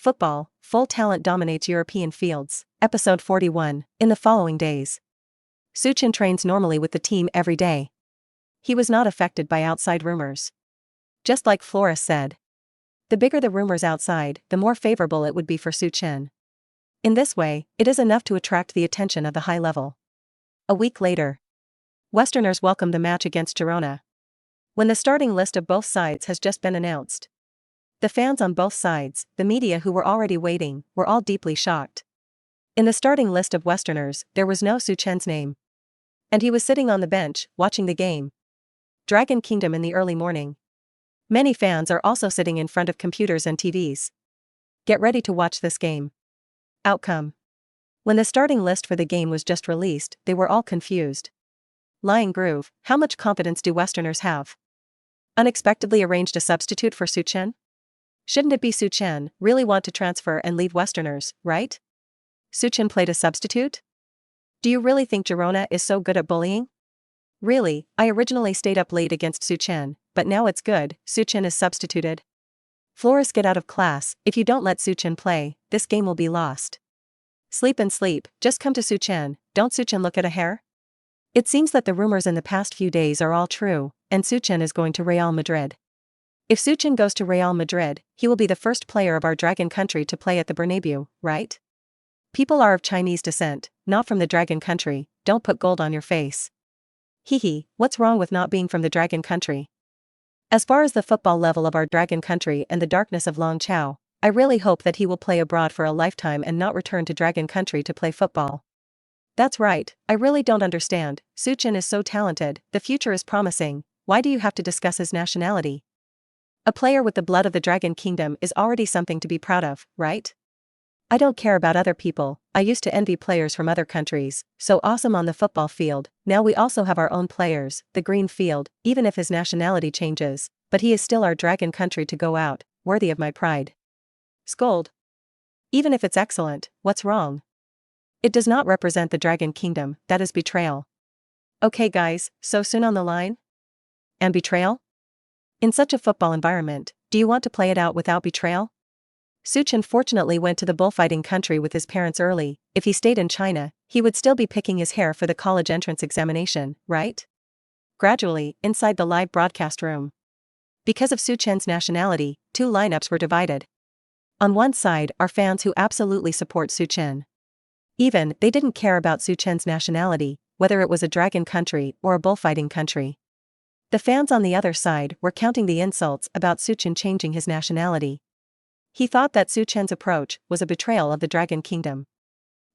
Football, full talent dominates European fields. Episode 41. In the following days, Su Chen trains normally with the team every day. He was not affected by outside rumors. Just like Flores said, the bigger the rumors outside, the more favorable it would be for Su Chen. In this way, it is enough to attract the attention of the high level. A week later, Westerners welcomed the match against Girona. When the starting list of both sides has just been announced, the fans on both sides, the media who were already waiting, were all deeply shocked. In the starting list of Westerners, there was no Su Chen's name. And he was sitting on the bench, watching the game. Dragon Kingdom in the early morning. Many fans are also sitting in front of computers and TVs. Get ready to watch this game. Outcome. When the starting list for the game was just released, they were all confused. Lying Groove, how much confidence do Westerners have? Unexpectedly arranged a substitute for Su Chen? Shouldn't it be Su Chen, really want to transfer and leave Westerners, right? Su Chen played a substitute? Do you really think Girona is so good at bullying? Really, I originally stayed up late against Su Chen, but now it's good, Su Chen is substituted. Flores, get out of class. If you don't let Su Chen play, this game will be lost. Sleep and sleep, just come to Su Chen, don't Su Chen look at a hair? It seems that the rumors in the past few days are all true, and Su Chen is going to Real Madrid. If Su Chen goes to Real Madrid, he will be the first player of our Dragon country to play at the Bernabeu, right? People are of Chinese descent, not from the Dragon country, don't put gold on your face. Hehe, what's wrong with not being from the Dragon country? As far as the football level of our Dragon country and the darkness of Long Chao, I really hope that he will play abroad for a lifetime and not return to Dragon country to play football. That's right, I really don't understand, Su Chen is so talented, the future is promising, why do you have to discuss his nationality? A player with the blood of the Dragon Kingdom is already something to be proud of, right? I don't care about other people, I used to envy players from other countries, so awesome on the football field, now we also have our own players, the green field, even if his nationality changes, but he is still our Dragon country to go out, worthy of my pride. Scold. Even if it's excellent, what's wrong? It does not represent the Dragon Kingdom, that is betrayal. Okay guys, so soon on the line? And betrayal? In such a football environment, do you want to play it out without betrayal? Su Chen fortunately went to the bullfighting country with his parents early. If he stayed in China, he would still be picking his hair for the college entrance examination, right? Gradually, inside the live broadcast room, because of Su Chen's nationality, two lineups were divided. On one side are fans who absolutely support Su Chen. Even, they didn't care about Su Chen's nationality, whether it was a dragon country or a bullfighting country. The fans on the other side were counting the insults about Su Chen changing his nationality. He thought that Su Chen's approach was a betrayal of the Dragon Kingdom.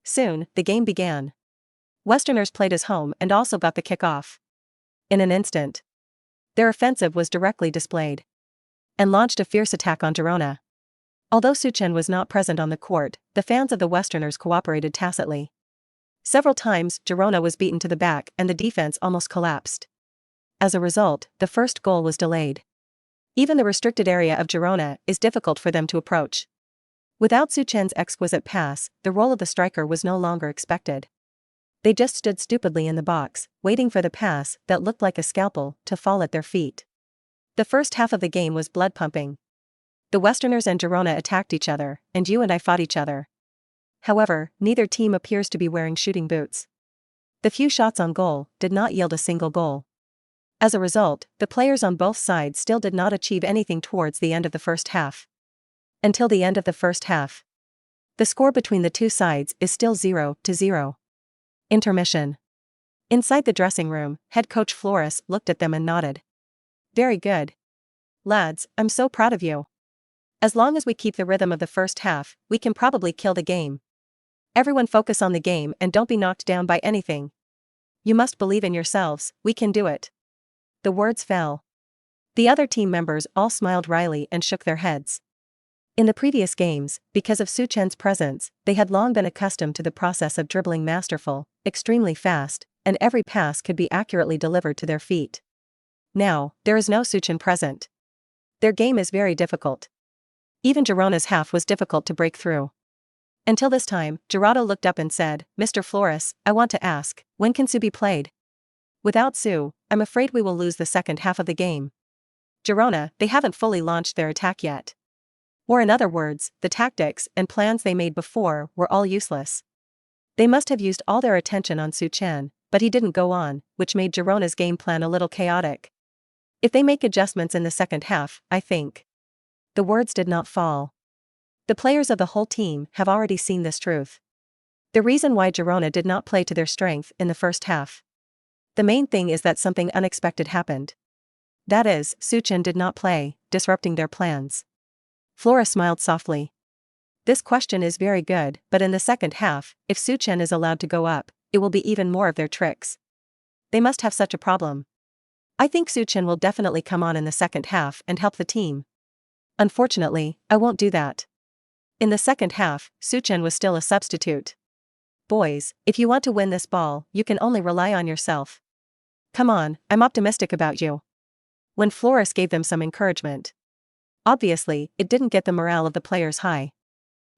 Soon, the game began. Westerners played as home and also got the kick-off. In an instant, their offensive was directly displayed and launched a fierce attack on Girona. Although Su Chen was not present on the court, the fans of the Westerners cooperated tacitly. Several times, Girona was beaten to the back and the defense almost collapsed. As a result, the first goal was delayed. Even the restricted area of Girona is difficult for them to approach. Without Su Chen's exquisite pass, the role of the striker was no longer expected. They just stood stupidly in the box, waiting for the pass that looked like a scalpel to fall at their feet. The first half of the game was blood-pumping. The Westerners and Girona attacked each other, and you and I fought each other. However, neither team appears to be wearing shooting boots. The few shots on goal did not yield a single goal. As a result, the players on both sides still did not achieve anything towards the end of the first half. Until the end of the first half, the score between the two sides is still 0-0. Intermission. Inside the dressing room, head coach Flores looked at them and nodded. Very good. Lads, I'm so proud of you. As long as we keep the rhythm of the first half, we can probably kill the game. Everyone focus on the game and don't be knocked down by anything. You must believe in yourselves, we can do it. The words fell. The other team members all smiled wryly and shook their heads. In the previous games, because of Su Chen's presence, they had long been accustomed to the process of dribbling masterful, extremely fast, and every pass could be accurately delivered to their feet. Now, there is no Su Chen present. Their game is very difficult. Even Girona's half was difficult to break through. Until this time, Giraudo looked up and said, Mr. Flores, I want to ask, when can Su be played? Without Su, I'm afraid we will lose the second half of the game. Girona, they haven't fully launched their attack yet. Or in other words, the tactics and plans they made before were all useless. They must have used all their attention on Su Chen, but he didn't go on, which made Girona's game plan a little chaotic. If they make adjustments in the second half, I think. The words did not fall. The players of the whole team have already seen this truth. The reason why Girona did not play to their strength in the first half. The main thing is that something unexpected happened. That is, Su Chen did not play, disrupting their plans. Flora smiled softly. This question is very good, but in the second half, if Su Chen is allowed to go up, it will be even more of their tricks. They must have such a problem. I think Su Chen will definitely come on in the second half and help the team. Unfortunately, I won't do that. In the second half, Su Chen was still a substitute. Boys, if you want to win this ball, you can only rely on yourself. Come on, I'm optimistic about you. When Flores gave them some encouragement. Obviously, it didn't get the morale of the players high.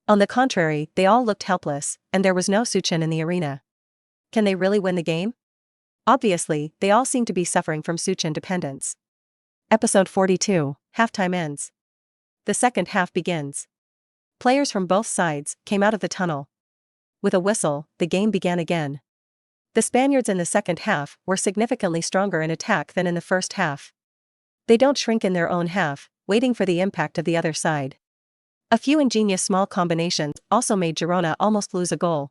On the contrary, they all looked helpless, and there was no Su Chen in the arena. Can they really win the game? Obviously, they all seem to be suffering from Su Chen dependence. Episode 42, Halftime ends. The second half begins. Players from both sides came out of the tunnel. With a whistle, the game began again. The Spaniards in the second half were significantly stronger in attack than in the first half. They don't shrink in their own half, waiting for the impact of the other side. A few ingenious small combinations also made Girona almost lose a goal.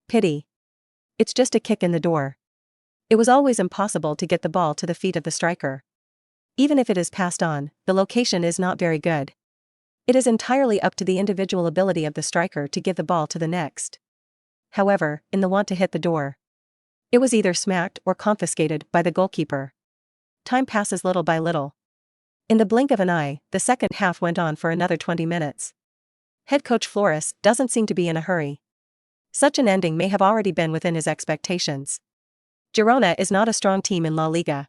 Pity. It's just a kick in the door. It was always impossible to get the ball to the feet of the striker. Even if it is passed on, the location is not very good. It is entirely up to the individual ability of the striker to give the ball to the next. However, in the want to hit the door, it was either smacked or confiscated by the goalkeeper. Time passes little by little. In the blink of an eye, the second half went on for another 20 minutes. Head coach Flores doesn't seem to be in a hurry. Such an ending may have already been within his expectations. Girona is not a strong team in La Liga.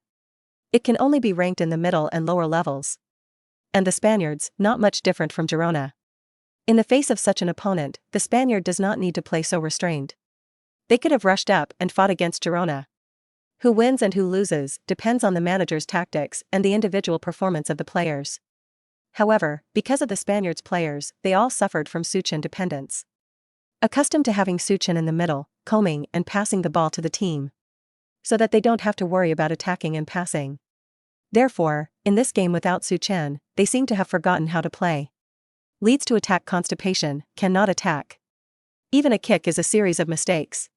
It can only be ranked in the middle and lower levels. And the Spaniards, not much different from Girona. In the face of such an opponent, the Spaniard does not need to play so restrained. They could have rushed up and fought against Girona. Who wins and who loses depends on the manager's tactics and the individual performance of the players. However, because of the Spaniards' players, they all suffered from Su Chen dependence. Accustomed to having Su Chen in the middle, combing and passing the ball to the team, so that they don't have to worry about attacking and passing. Therefore, in this game without Su Chen, they seem to have forgotten how to play. Leads to attack constipation, cannot attack. Even a kick is a series of mistakes.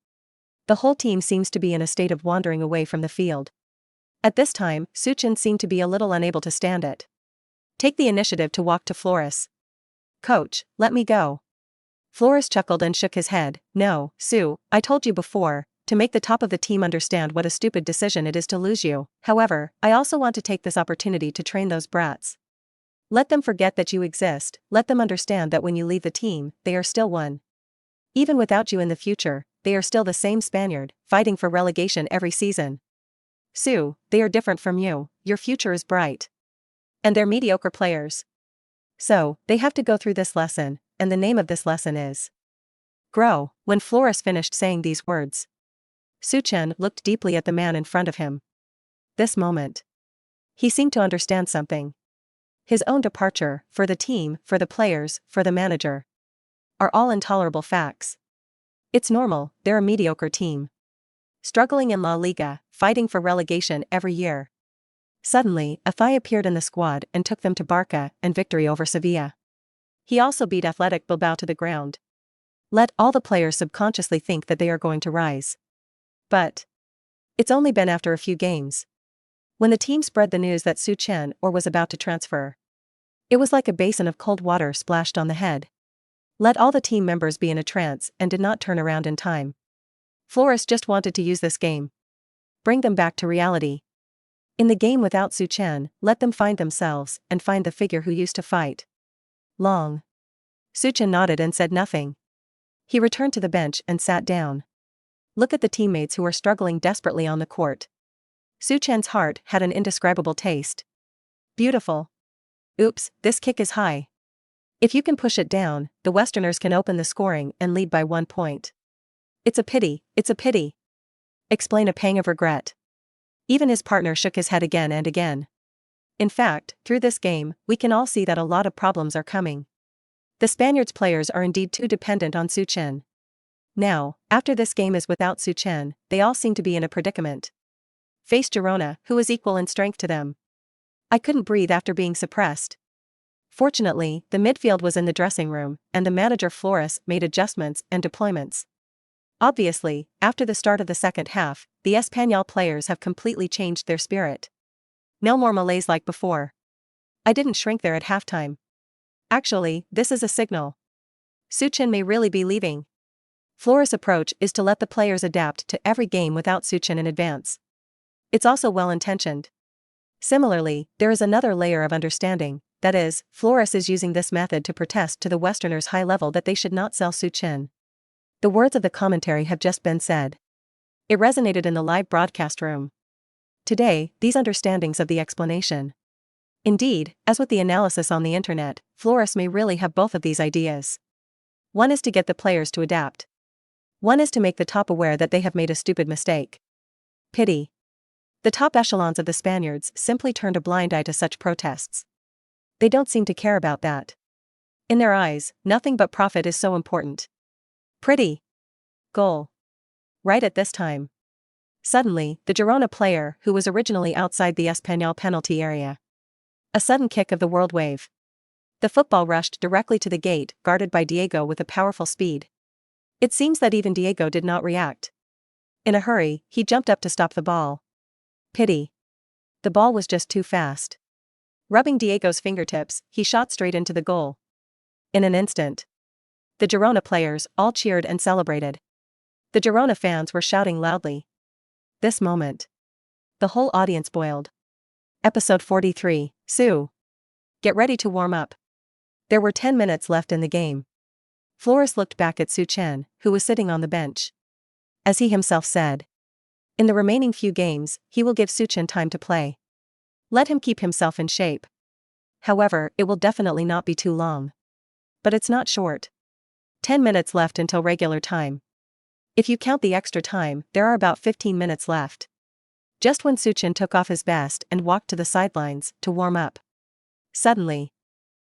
The whole team seems to be in a state of wandering away from the field. At this time, Su Chen seemed to be a little unable to stand it. Take the initiative to walk to Flores. Coach, let me go. Flores chuckled and shook his head. No, Su, I told you before, to make the top of the team understand what a stupid decision it is to lose you. However, I also want to take this opportunity to train those brats. Let them forget that you exist, let them understand that when you leave the team, they are still one. Even without you in the future, they are still the same Spaniard, fighting for relegation every season. Su, they are different from you, your future is bright. And they're mediocre players. So, they have to go through this lesson, and the name of this lesson is grow. When Flores finished saying these words, Su Chen looked deeply at the man in front of him. This moment, he seemed to understand something. His own departure, for the team, for the players, for the manager, are all intolerable facts. It's normal, they're a mediocre team. Struggling in La Liga, fighting for relegation every year. Suddenly, a thigh appeared in the squad and took them to Barca and victory over Sevilla. He also beat Athletic Bilbao to the ground. Let all the players subconsciously think that they are going to rise. But it's only been after a few games. When the team spread the news that Su Chen was about to transfer, it was like a basin of cold water splashed on the head. Let all the team members be in a trance and did not turn around in time. Flores just wanted to use this game. Bring them back to reality. In the game without Su Chen, let them find themselves and find the figure who used to fight. Long. Su Chen nodded and said nothing. He returned to the bench and sat down. Look at the teammates who are struggling desperately on the court. Su Chen's heart had an indescribable taste. Beautiful. Oops, this kick is high. If you can push it down, the Westerners can open the scoring and lead by 1 point. It's a pity, it's a pity. Explain a pang of regret. Even his partner shook his head again and again. In fact, through this game, we can all see that a lot of problems are coming. The Spaniards' players are indeed too dependent on Su Chen. Now, after this game is without Su Chen, they all seem to be in a predicament. Face Girona, who is equal in strength to them. I couldn't breathe after being suppressed. Fortunately, the midfield was in the dressing room, and the manager Flores made adjustments and deployments. Obviously, after the start of the second half, the Espanyol players have completely changed their spirit. No more malaise like before. I didn't shrink there at halftime. Actually, this is a signal. Su Chen may really be leaving. Flores' approach is to let the players adapt to every game without Su Chen in advance. It's also well-intentioned. Similarly, there is another layer of understanding, that is, Flores is using this method to protest to the Westerners' high level that they should not sell Su Chen. The words of the commentary have just been said. It resonated in the live broadcast room. Today, these understandings of the explanation. Indeed, as with the analysis on the internet, Flores may really have both of these ideas. One is to get the players to adapt. One is to make the top aware that they have made a stupid mistake. Pity. The top echelons of the Spaniards simply turned a blind eye to such protests. They don't seem to care about that. In their eyes, nothing but profit is so important. Pretty. Goal. Right at this time. Suddenly, the Girona player, who was originally outside the Espanyol penalty area. A sudden kick of the world wave. The football rushed directly to the gate, guarded by Diego with a powerful speed. It seems that even Diego did not react. In a hurry, he jumped up to stop the ball. Pity. The ball was just too fast. Rubbing Diego's fingertips, he shot straight into the goal. In an instant. The Girona players all cheered and celebrated. The Girona fans were shouting loudly. This moment. The whole audience boiled. Episode 43, Su. Get ready to warm up. There were 10 minutes left in the game. Flores looked back at Su Chen, who was sitting on the bench. As he himself said. In the remaining few games, he will give Su Chen time to play. Let him keep himself in shape. However, it will definitely not be too long. But it's not short. 10 minutes left until regular time. If you count the extra time, there are about 15 minutes left. Just when Su Chen took off his vest and walked to the sidelines to warm up. Suddenly.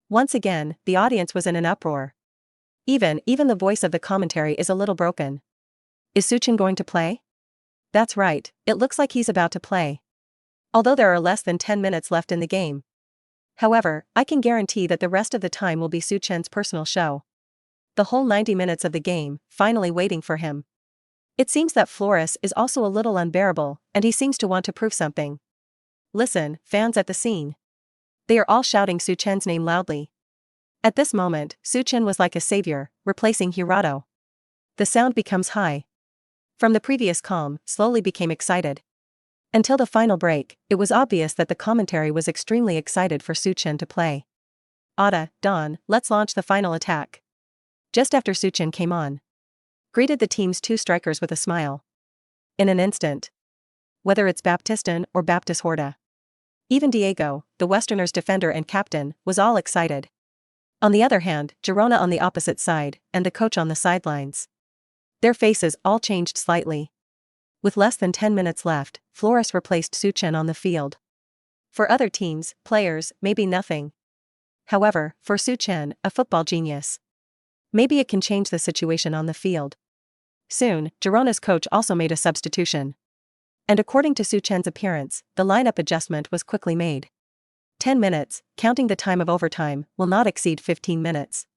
Once again, the audience was in an uproar. Even the voice of the commentary is a little broken. Is Su Chen going to play? That's right, it looks like he's about to play. Although there are less than 10 minutes left in the game. However, I can guarantee that the rest of the time will be Su Chen's personal show. The whole 90 minutes of the game, finally waiting for him. It seems that Flores is also a little unbearable, and he seems to want to prove something. Listen, fans at the scene. They are all shouting Su Chen's name loudly. At this moment, Su Chen was like a savior, replacing Jurado. The sound becomes high. From the previous calm, slowly became excited. Until the final break, it was obvious that the commentary was extremely excited for Su Chen to play. Ada, Don, let's launch the final attack. Just after Su Chen came on. Greeted the team's two strikers with a smile. In an instant. Whether it's Baptiston or Baptist Horta. Even Diego, the Westerners' defender and captain, was all excited. On the other hand, Girona on the opposite side, and the coach on the sidelines. Their faces all changed slightly. With less than 10 minutes left, Flores replaced Su Chen on the field. For other teams, players, maybe nothing. However, for Su Chen, a football genius. Maybe it can change the situation on the field. Soon, Girona's coach also made a substitution. And according to Su Chen's appearance, the lineup adjustment was quickly made. 10 minutes, counting the time of overtime, will not exceed 15 minutes.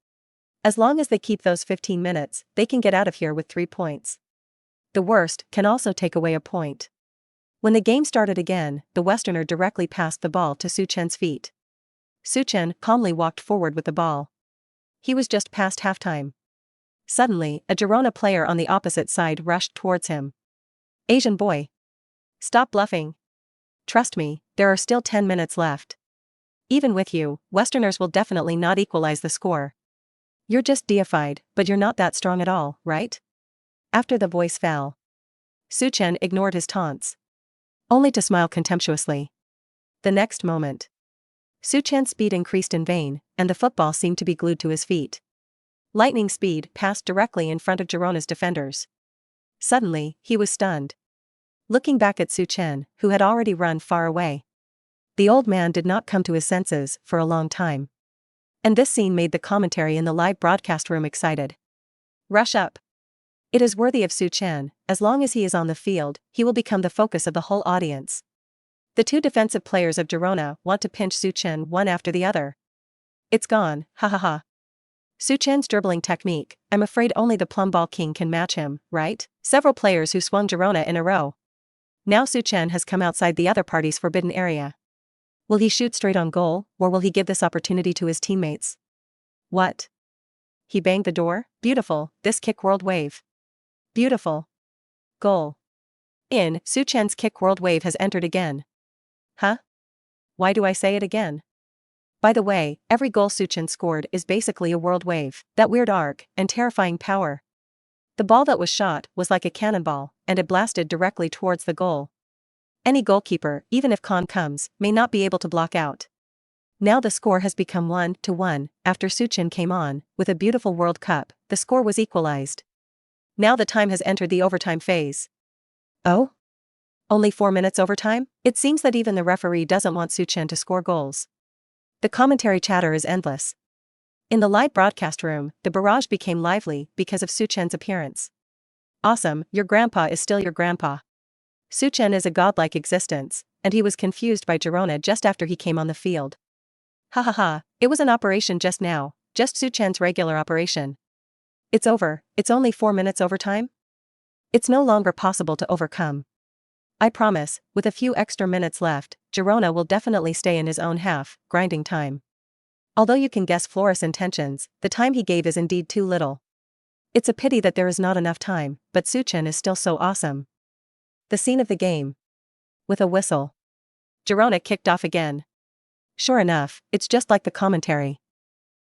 As long as they keep those 15 minutes, they can get out of here with 3 points. The worst can also take away a point. When the game started again, the Westerner directly passed the ball to Su Chen's feet. Su Chen calmly walked forward with the ball. He was just past halftime. Suddenly, a Girona player on the opposite side rushed towards him. Asian boy. Stop bluffing. Trust me, there are still 10 minutes left. Even with you, Westerners will definitely not equalize the score. You're just deified, but you're not that strong at all, right? After the voice fell. Su Chen ignored his taunts. Only to smile contemptuously. The next moment. Su Chen's speed increased in vain, and the football seemed to be glued to his feet. Lightning speed passed directly in front of Girona's defenders. Suddenly, he was stunned. Looking back at Su Chen, who had already run far away. The old man did not come to his senses for a long time. And this scene made the commentary in the live broadcast room excited. Rush up. It is worthy of Su Chen. As long as he is on the field, he will become the focus of the whole audience. The two defensive players of Girona want to pinch Su Chen one after the other. It's gone, ha ha ha. Su Chen's dribbling technique, I'm afraid only the plum ball king can match him, right? Several players who swung Girona in a row. Now Su Chen has come outside the other party's forbidden area. Will he shoot straight on goal, or will he give this opportunity to his teammates? What? He banged the door? Beautiful, this kick world wave. Beautiful. Goal. In, Su Chen's kick world wave has entered again. Huh? Why do I say it again? By the way, every goal Su Chen scored is basically a world wave, that weird arc, and terrifying power. The ball that was shot was like a cannonball, and it blasted directly towards the goal. Any goalkeeper, even if Khan comes, may not be able to block out. Now the score has become 1-1, after Su Chen came on, with a beautiful World Cup, the score was equalized. Now the time has entered the overtime phase. Oh? Only 4 minutes overtime? It seems that even the referee doesn't want Su Chen to score goals. The commentary chatter is endless. In the live broadcast room, the barrage became lively because of Su Chen's appearance. Awesome, your grandpa is still your grandpa. Su Chen is a godlike existence, and he was confused by Girona just after he came on the field. Ha ha ha, it was an operation just now, just Su Chen's regular operation. It's over, it's only 4 minutes overtime? It's no longer possible to overcome. I promise, with a few extra minutes left, Girona will definitely stay in his own half, grinding time. Although you can guess Flores' intentions, the time he gave is indeed too little. It's a pity that there is not enough time, but Su Chen is still so awesome. The scene of the game. With a whistle. Girona kicked off again. Sure enough, it's just like the commentary.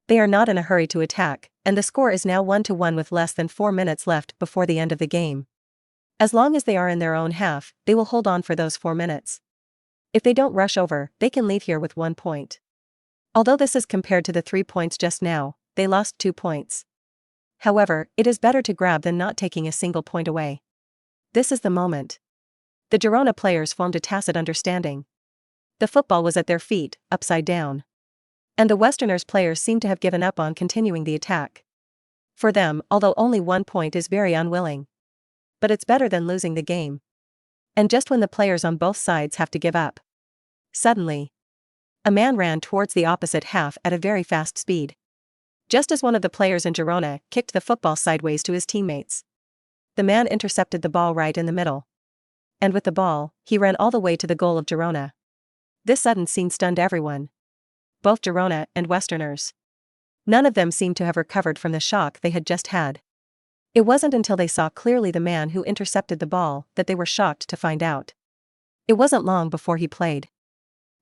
They are not in a hurry to attack, and the score is now 1-1 with less than 4 minutes left before the end of the game. As long as they are in their own half, they will hold on for those 4 minutes. If they don't rush over, they can leave here with 1 point. Although this is compared to the 3 points just now, they lost 2 points. However, it is better to grab than not taking a single point away. This is the moment. The Girona players formed a tacit understanding. The football was at their feet, upside down. And the Westerners players seemed to have given up on continuing the attack. For them, although only 1 point is very unwilling. But it's better than losing the game. And just when the players on both sides have to give up. Suddenly, a man ran towards the opposite half at a very fast speed. Just as one of the players in Girona kicked the football sideways to his teammates. The man intercepted the ball right in the middle. And with the ball, he ran all the way to the goal of Girona. This sudden scene stunned everyone. Both Girona and Westerners. None of them seemed to have recovered from the shock they had just had. It wasn't until they saw clearly the man who intercepted the ball that they were shocked to find out. It wasn't long before he played.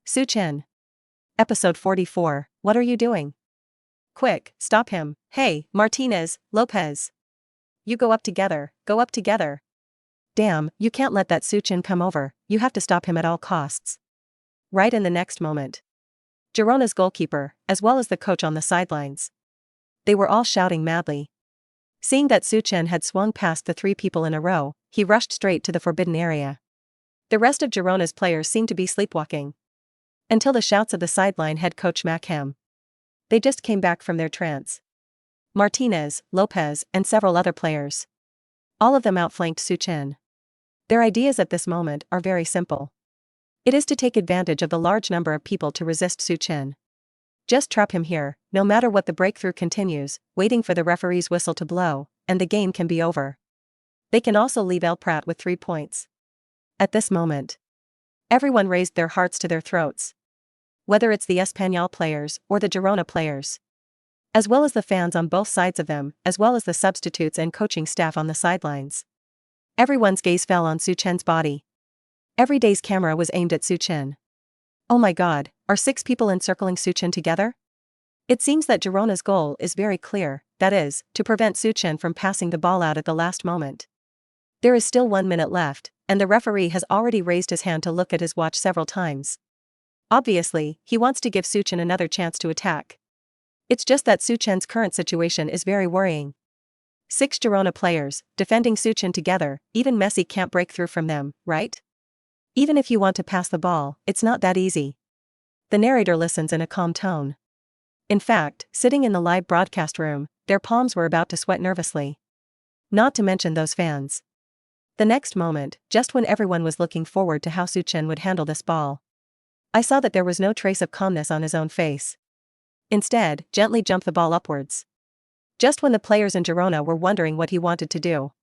Su Chen. Episode 44, what are you doing? Quick, stop him. Hey, Martinez, Lopez. You go up together, go up together. Damn, you can't let that Su Chen come over, you have to stop him at all costs. Right in the next moment. Girona's goalkeeper, as well as the coach on the sidelines. They were all shouting madly. Seeing that Su Chen had swung past the 3 people in a row, he rushed straight to the forbidden area. The rest of Girona's players seemed to be sleepwalking. Until the shouts of the sideline head coach Mackham. They just came back from their trance. Martinez, Lopez, and several other players. All of them outflanked Su Chen. Their ideas at this moment are very simple. It is to take advantage of the large number of people to resist Su Chen. Just trap him here, no matter what the breakthrough continues, waiting for the referee's whistle to blow, and the game can be over. They can also leave El Prat with 3 points. At this moment, everyone raised their hearts to their throats. Whether it's the Espanyol players or the Girona players. As well as the fans on both sides of them, as well as the substitutes and coaching staff on the sidelines. Everyone's gaze fell on Su Chen's body. Every day's camera was aimed at Su Chen. Oh my god, are 6 people encircling Su Chen together? It seems that Girona's goal is very clear, that is, to prevent Su Chen from passing the ball out at the last moment. There is still 1 minute left, and the referee has already raised his hand to look at his watch several times. Obviously, he wants to give Su Chen another chance to attack. It's just that Su Chen's current situation is very worrying. 6 Girona players, defending Su Chen together, even Messi can't break through from them, right? Even if you want to pass the ball, it's not that easy. The narrator listens in a calm tone. In fact, sitting in the live broadcast room, their palms were about to sweat nervously. Not to mention those fans. The next moment, just when everyone was looking forward to how Su Chen would handle this ball, I saw that there was no trace of calmness on his own face. Instead, gently jumped the ball upwards. Just when the players in Girona were wondering what he wanted to do.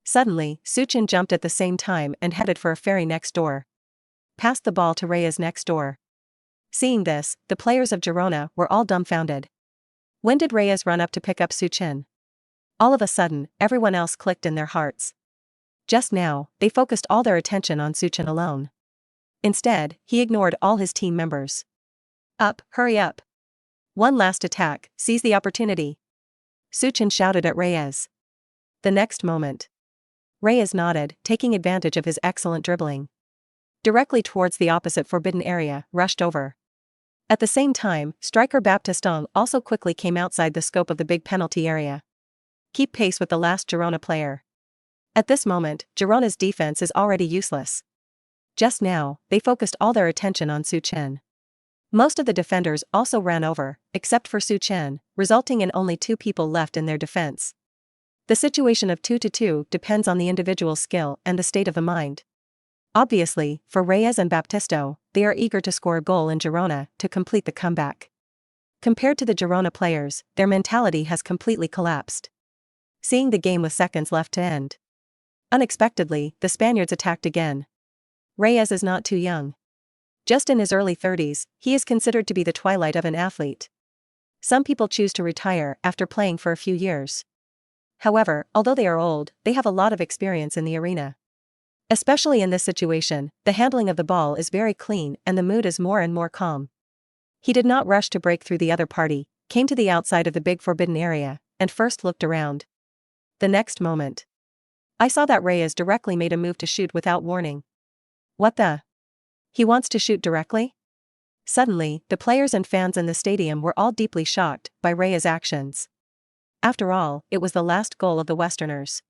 Suddenly, Su Chen jumped at the same time and headed for a ferry next door. Passed the ball to Reyes next door. Seeing this, the players of Girona were all dumbfounded. When did Reyes run up to pick up Su Chen? All of a sudden, everyone else clicked in their hearts. Just now, they focused all their attention on Su Chen alone. Instead, he ignored all his team members. Up, hurry up. One last attack, seize the opportunity. Su Chen shouted at Reyes. The next moment, Reyes nodded, taking advantage of his excellent dribbling. Directly towards the opposite forbidden area, rushed over. At the same time, striker Baptistone also quickly came outside the scope of the big penalty area. Keep pace with the last Girona player. At this moment, Girona's defense is already useless. Just now, they focused all their attention on Su Chen. Most of the defenders also ran over, except for Su Chen, resulting in only 2 people left in their defense. The situation of 2-2 depends on the individual's skill and the state of the mind. Obviously, for Reyes and Baptisto, they are eager to score a goal in Girona to complete the comeback. Compared to the Girona players, their mentality has completely collapsed. Seeing the game with seconds left to end, unexpectedly, the Spaniards attacked again. Reyes is not too young. Just in his early 30s, he is considered to be the twilight of an athlete. Some people choose to retire after playing for a few years. However, although they are old, they have a lot of experience in the arena. Especially in this situation, the handling of the ball is very clean and the mood is more and more calm. He did not rush to break through the other party, came to the outside of the big forbidden area, and first looked around. The next moment, I saw that Reyes directly made a move to shoot without warning. What the? He wants to shoot directly? Suddenly, the players and fans in the stadium were all deeply shocked by Reyes' actions. After all, it was the last goal of the Westerners.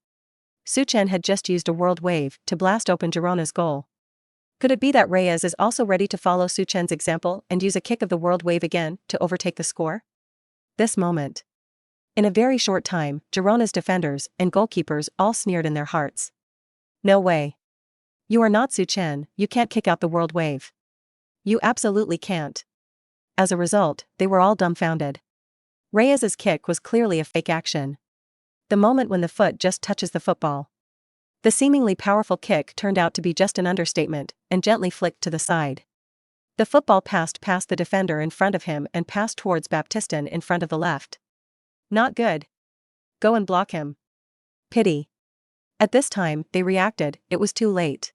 Su Chen had just used a world wave to blast open Girona's goal. Could it be that Reyes is also ready to follow Su Chen's example and use a kick of the world wave again to overtake the score? This moment. In a very short time, Girona's defenders and goalkeepers all sneered in their hearts. No way. You are not Su Chen, you can't kick out the world wave. You absolutely can't. As a result, they were all dumbfounded. Reyes' kick was clearly a fake action. The moment when the foot just touches the football. The seemingly powerful kick turned out to be just an understatement, and gently flicked to the side. The football passed past the defender in front of him and passed towards Baptiston in front of the left. Not good. Go and block him. Pity. At this time, they reacted, it was too late.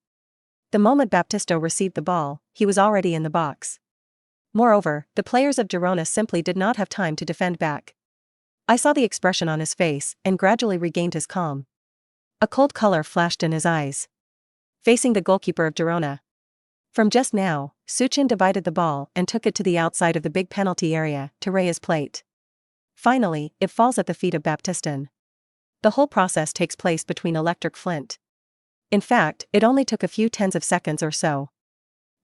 The moment Baptisto received the ball, he was already in the box. Moreover, the players of Girona simply did not have time to defend back. I saw the expression on his face and gradually regained his calm. A cold color flashed in his eyes. Facing the goalkeeper of Girona. From just now, Su Chen divided the ball and took it to the outside of the big penalty area to Reyes' plate. Finally, it falls at the feet of Baptiston. The whole process takes place between electric flint. In fact, it only took a few tens of seconds or so.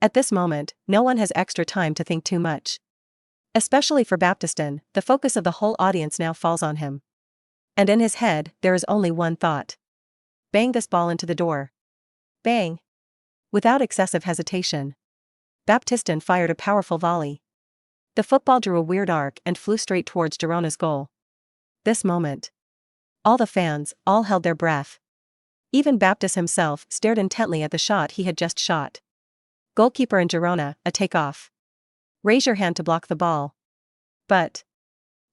At this moment, no one has extra time to think too much. Especially for Baptiston, the focus of the whole audience now falls on him. And in his head, there is only one thought. Bang this ball into the door. Bang. Without excessive hesitation, Baptiston fired a powerful volley. The football drew a weird arc and flew straight towards Girona's goal. This moment, all the fans, all held their breath. Even Baptist himself stared intently at the shot he had just shot. Goalkeeper in Girona, a takeoff. Raise your hand to block the ball. But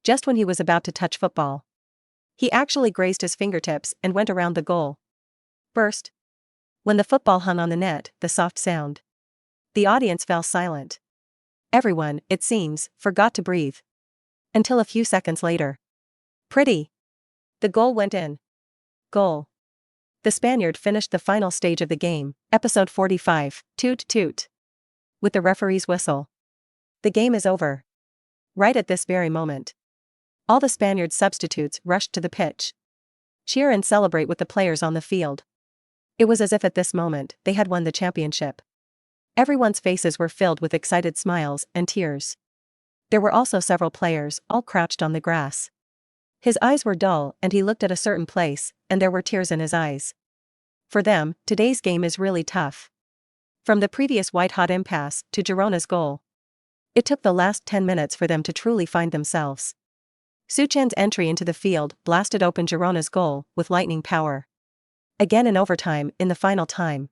just when he was about to touch football, he actually grazed his fingertips and went around the goal. Burst. When the football hung on the net, the soft sound. The audience fell silent. Everyone, it seems, forgot to breathe. Until a few seconds later. Pretty. The goal went in. Goal. The Spaniard finished the final stage of the game, episode 45, toot toot. With the referee's whistle. The game is over. Right at this very moment. All the Spaniards' substitutes rushed to the pitch. Cheer and celebrate with the players on the field. It was as if at this moment they had won the championship. Everyone's faces were filled with excited smiles and tears. There were also several players, all crouched on the grass. His eyes were dull and he looked at a certain place, and there were tears in his eyes. For them, today's game is really tough. From the previous white-hot impasse to Girona's goal. It took the last 10 minutes for them to truly find themselves. Su Chen's entry into the field blasted open Girona's goal with lightning power. Again in overtime, in the final time.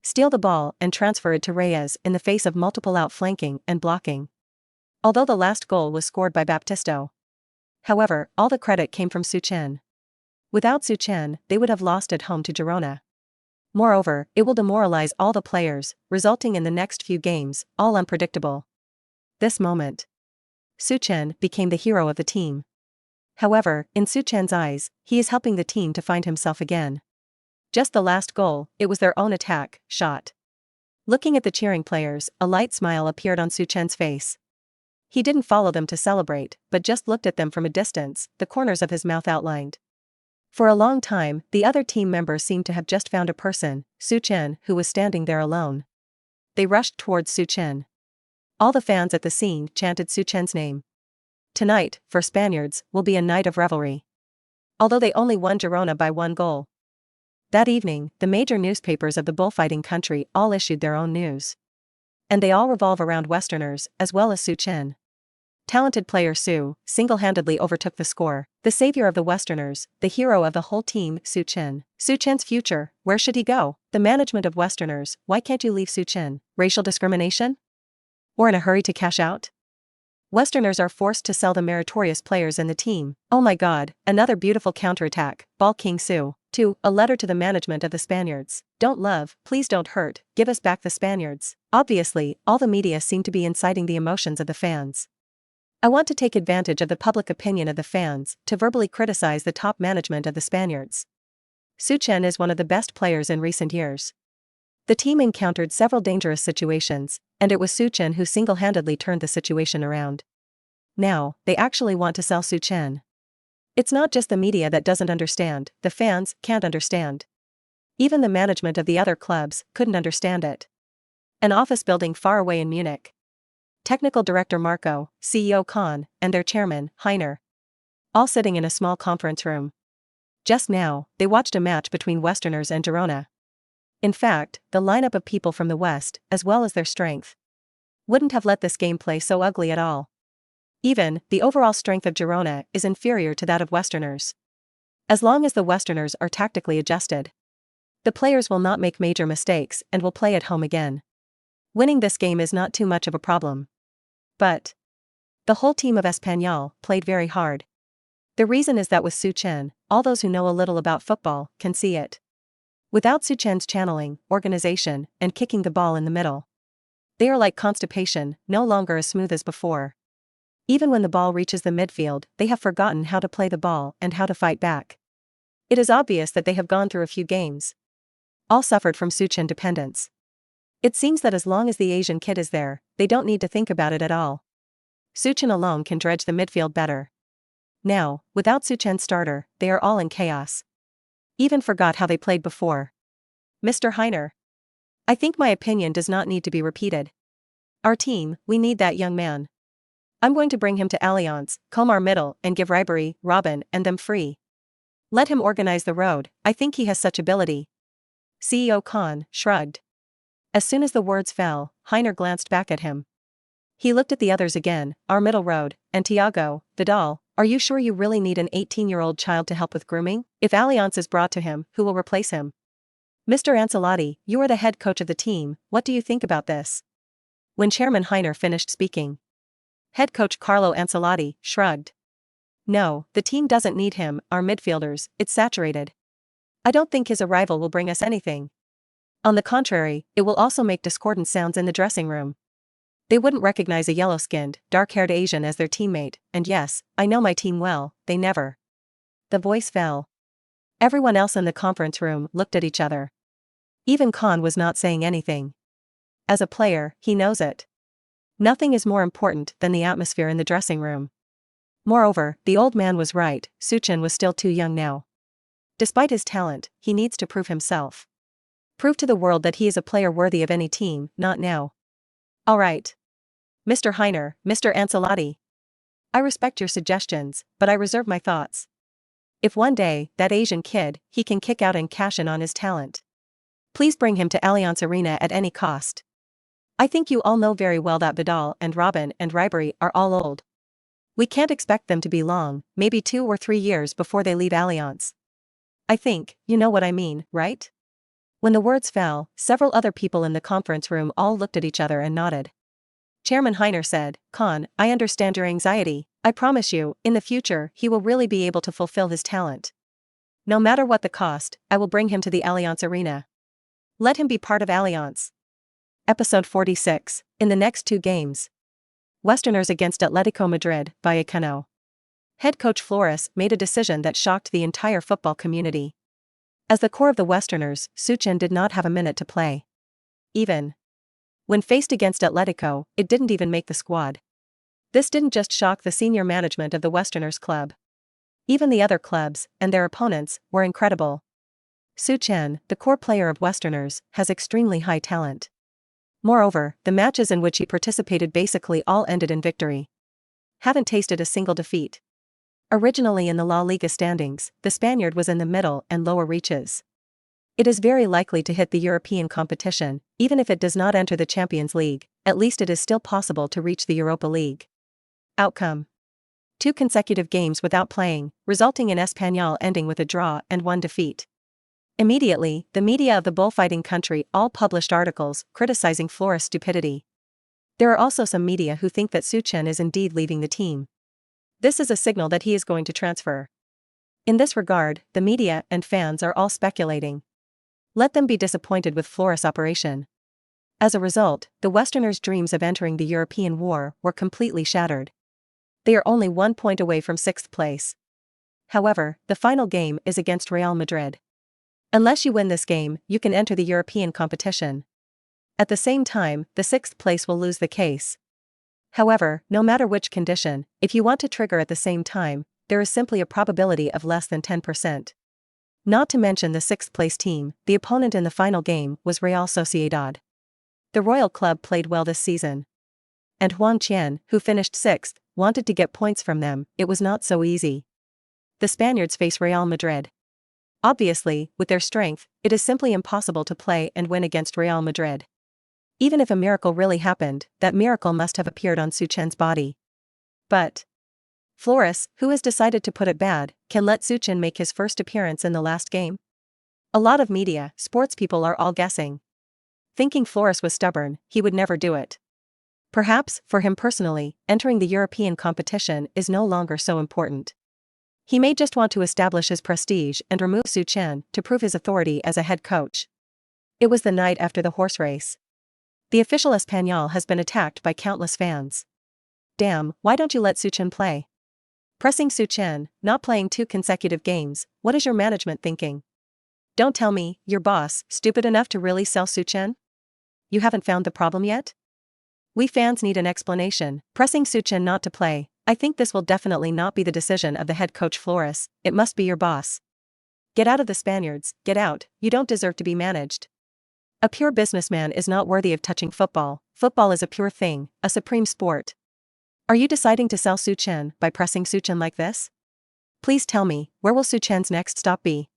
Steal the ball and transfer it to Reyes in the face of multiple outflanking and blocking. Although the last goal was scored by Baptisto. However, all the credit came from Su Chen. Without Su Chen, they would have lost at home to Girona. Moreover, it will demoralize all the players, resulting in the next few games, all unpredictable. This moment. Su Chen became the hero of the team. However, in Su Chen's eyes, he is helping the team to find himself again. Just the last goal, it was their own attack, shot. Looking at the cheering players, a light smile appeared on Su Chen's face. He didn't follow them to celebrate, but just looked at them from a distance, the corners of his mouth outlined. For a long time, the other team members seemed to have just found a person, Su Chen, who was standing there alone. They rushed towards Su Chen. All the fans at the scene chanted Su Chen's name. Tonight, for Spaniards, will be a night of revelry. Although they only won Girona by 1 goal. That evening, the major newspapers of the bullfighting country all issued their own news. And they all revolve around Westerners, as well as Su Chen. Talented player Su single-handedly overtook the score, the savior of the Westerners, the hero of the whole team, Su Chen. Su Chen's future, where should he go? The management of Westerners, why can't you leave Su Chen? Racial discrimination? Or in a hurry to cash out? Westerners are forced to sell the meritorious players in the team. Oh my god, another beautiful counterattack, Ball King Su. 2. A letter to the management of the Spaniards. Don't love, please don't hurt, give us back the Spaniards. Obviously, all the media seem to be inciting the emotions of the fans. I want to take advantage of the public opinion of the fans to verbally criticize the top management of the Spaniards. Su Chen is one of the best players in recent years. The team encountered several dangerous situations, and it was Su Chen who single-handedly turned the situation around. Now, they actually want to sell Su Chen. It's not just the media that doesn't understand, the fans can't understand. Even the management of the other clubs couldn't understand it. An office building far away in Munich. Technical director Marco, CEO Kahn, and their chairman, Heiner. All sitting in a small conference room. Just now, they watched a match between Westerners and Girona. In fact, the lineup of people from the West, as well as their strength, wouldn't have let this game play so ugly at all. Even, the overall strength of Girona is inferior to that of Westerners. As long as the Westerners are tactically adjusted, the players will not make major mistakes and will play at home again. Winning this game is not too much of a problem. But the whole team of Espanyol played very hard. The reason is that with Su Chen, all those who know a little about football can see it. Without Su Chen's channeling, organization, and kicking the ball in the middle, they are like constipation, no longer as smooth as before. Even when the ball reaches the midfield, they have forgotten how to play the ball and how to fight back. It is obvious that they have gone through a few games. All suffered from Su Chen dependence. It seems that as long as the Asian kid is there, they don't need to think about it at all. Su Chen alone can dredge the midfield better. Now, without Su Chen's starter, they are all in chaos. Even forgot how they played before. Mr. Heiner. I think my opinion does not need to be repeated. Our team, we need that young man. I'm going to bring him to Allianz, comb our middle, and give Ribery, Robin, and them free. Let him organize the road, I think he has such ability. CEO Kahn shrugged. As soon as the words fell, Heiner glanced back at him. He looked at the others again, our middle road, and Thiago, Vidal, are you sure you really need an 18-year-old child to help with grooming? If Allianz is brought to him, who will replace him? Mr. Ancelotti, you are the head coach of the team, what do you think about this? When Chairman Heiner finished speaking, head coach Carlo Ancelotti shrugged. No, the team doesn't need him, our midfielders, it's saturated. I don't think his arrival will bring us anything. On the contrary, it will also make discordant sounds in the dressing room. They wouldn't recognize a yellow-skinned, dark-haired Asian as their teammate, and yes, I know my team well, they never. The voice fell. Everyone else in the conference room looked at each other. Even Kahn was not saying anything. As a player, he knows it. Nothing is more important than the atmosphere in the dressing room. Moreover, the old man was right, Su Chen was still too young now. Despite his talent, he needs to prove himself. Prove to the world that he is a player worthy of any team, not now. All right. Mr. Heiner, Mr. Ancelotti. I respect your suggestions, but I reserve my thoughts. If one day, that Asian kid, he can kick out and cash in on his talent. Please bring him to Allianz Arena at any cost. I think you all know very well that Vidal and Robin and Ribery are all old. We can't expect them to be long, maybe 2 or 3 years before they leave Allianz. I think, you know what I mean, right? When the words fell, several other people in the conference room all looked at each other and nodded. Chairman Heiner said, Con, I understand your anxiety. I promise you, in the future, he will really be able to fulfill his talent. No matter what the cost, I will bring him to the Allianz Arena. Let him be part of Allianz. Episode 46, in the next 2 games. Westerners against Atletico Madrid, Vallecano. Head coach Flores made a decision that shocked the entire football community. As the core of the Westerners, Su Chen did not have a minute to play. Even when faced against Atletico, it didn't even make the squad. This didn't just shock the senior management of the Westerners club. Even the other clubs, and their opponents, were incredible. Su Chen, the core player of Westerners, has extremely high talent. Moreover, the matches in which he participated basically all ended in victory. Haven't tasted a single defeat. Originally in the La Liga standings, the Spaniard was in the middle and lower reaches. It is very likely to hit the European competition, even if it does not enter the Champions League, at least it is still possible to reach the Europa League. Outcome: 2 consecutive games without playing, resulting in Espanyol ending with a draw and 1 defeat. Immediately, the media of the bullfighting country all published articles criticizing Flores' stupidity. There are also some media who think that Su Chen is indeed leaving the team. This is a signal that he is going to transfer. In this regard, the media and fans are all speculating. Let them be disappointed with Flores' operation. As a result, the Westerners' dreams of entering the European war were completely shattered. They are only 1 point away from 6th place. However, the final game is against Real Madrid. Unless you win this game, you can enter the European competition. At the same time, the 6th place will lose the case. However, no matter which condition, if you want to trigger at the same time, there is simply a probability of less than 10%. Not to mention the 6th place team, the opponent in the final game was Real Sociedad. The Royal Club played well this season. And Su Chen, who finished 6th, wanted to get points from them. It was not so easy. The Spaniards face Real Madrid. Obviously, with their strength, it is simply impossible to play and win against Real Madrid. Even if a miracle really happened, that miracle must have appeared on Su Chen's body. But Flores, who has decided to put it bad, can let Su Chen make his first appearance in the last game? A lot of media, sports people are all guessing. Thinking Flores was stubborn, he would never do it. Perhaps, for him personally, entering the European competition is no longer so important. He may just want to establish his prestige and remove Su Chen to prove his authority as a head coach. It was the night after the horse race. The official Espanyol has been attacked by countless fans. Damn, why don't you let Su Chen play? Pressing Su Chen, not playing 2 consecutive games, what is your management thinking? Don't tell me, your boss, stupid enough to really sell Su Chen? You haven't found the problem yet? We fans need an explanation. Pressing Su Chen not to play, I think this will definitely not be the decision of the head coach Flores, it must be your boss. Get out of the Spaniards, get out, you don't deserve to be managed. A pure businessman is not worthy of touching football. Football is a pure thing, a supreme sport. Are you deciding to sell Su Chen by pressing Su Chen like this? Please tell me, where will Su Chen's next stop be?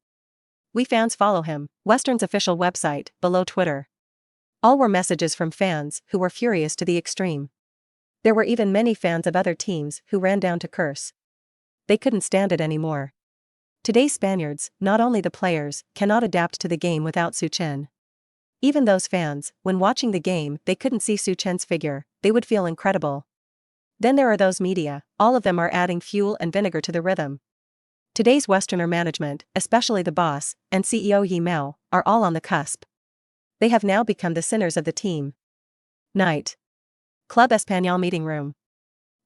We fans follow him, Western's official website, below Twitter. All were messages from fans who were furious to the extreme. There were even many fans of other teams who ran down to curse. They couldn't stand it anymore. Today's Spaniards, not only the players, cannot adapt to the game without Su Chen. Even those fans, when watching the game, they couldn't see Su Chen's figure, they would feel incredible. Then there are those media, all of them are adding fuel and vinegar to the rhythm. Today's Westerner management, especially the boss, and CEO Yi Mao, are all on the cusp. They have now become the sinners of the team. Night. Club Espanyol meeting room.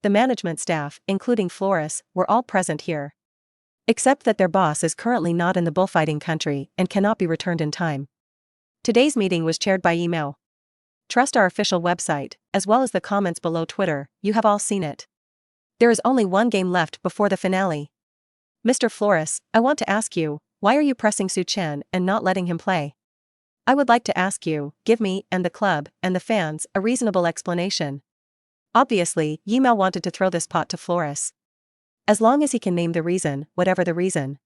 The management staff, including Flores, were all present here. Except that their boss is currently not in the bullfighting country and cannot be returned in time. Today's meeting was chaired by Yi Mao. Trust our official website, as well as the comments below Twitter, you have all seen it. There is only 1 game left before the finale. Mr. Flores, I want to ask you, why are you pressing Su Chen and not letting him play? I would like to ask you, give me, and the club, and the fans, a reasonable explanation. Obviously, Yimao wanted to throw this pot to Flores. As long as he can name the reason, whatever the reason.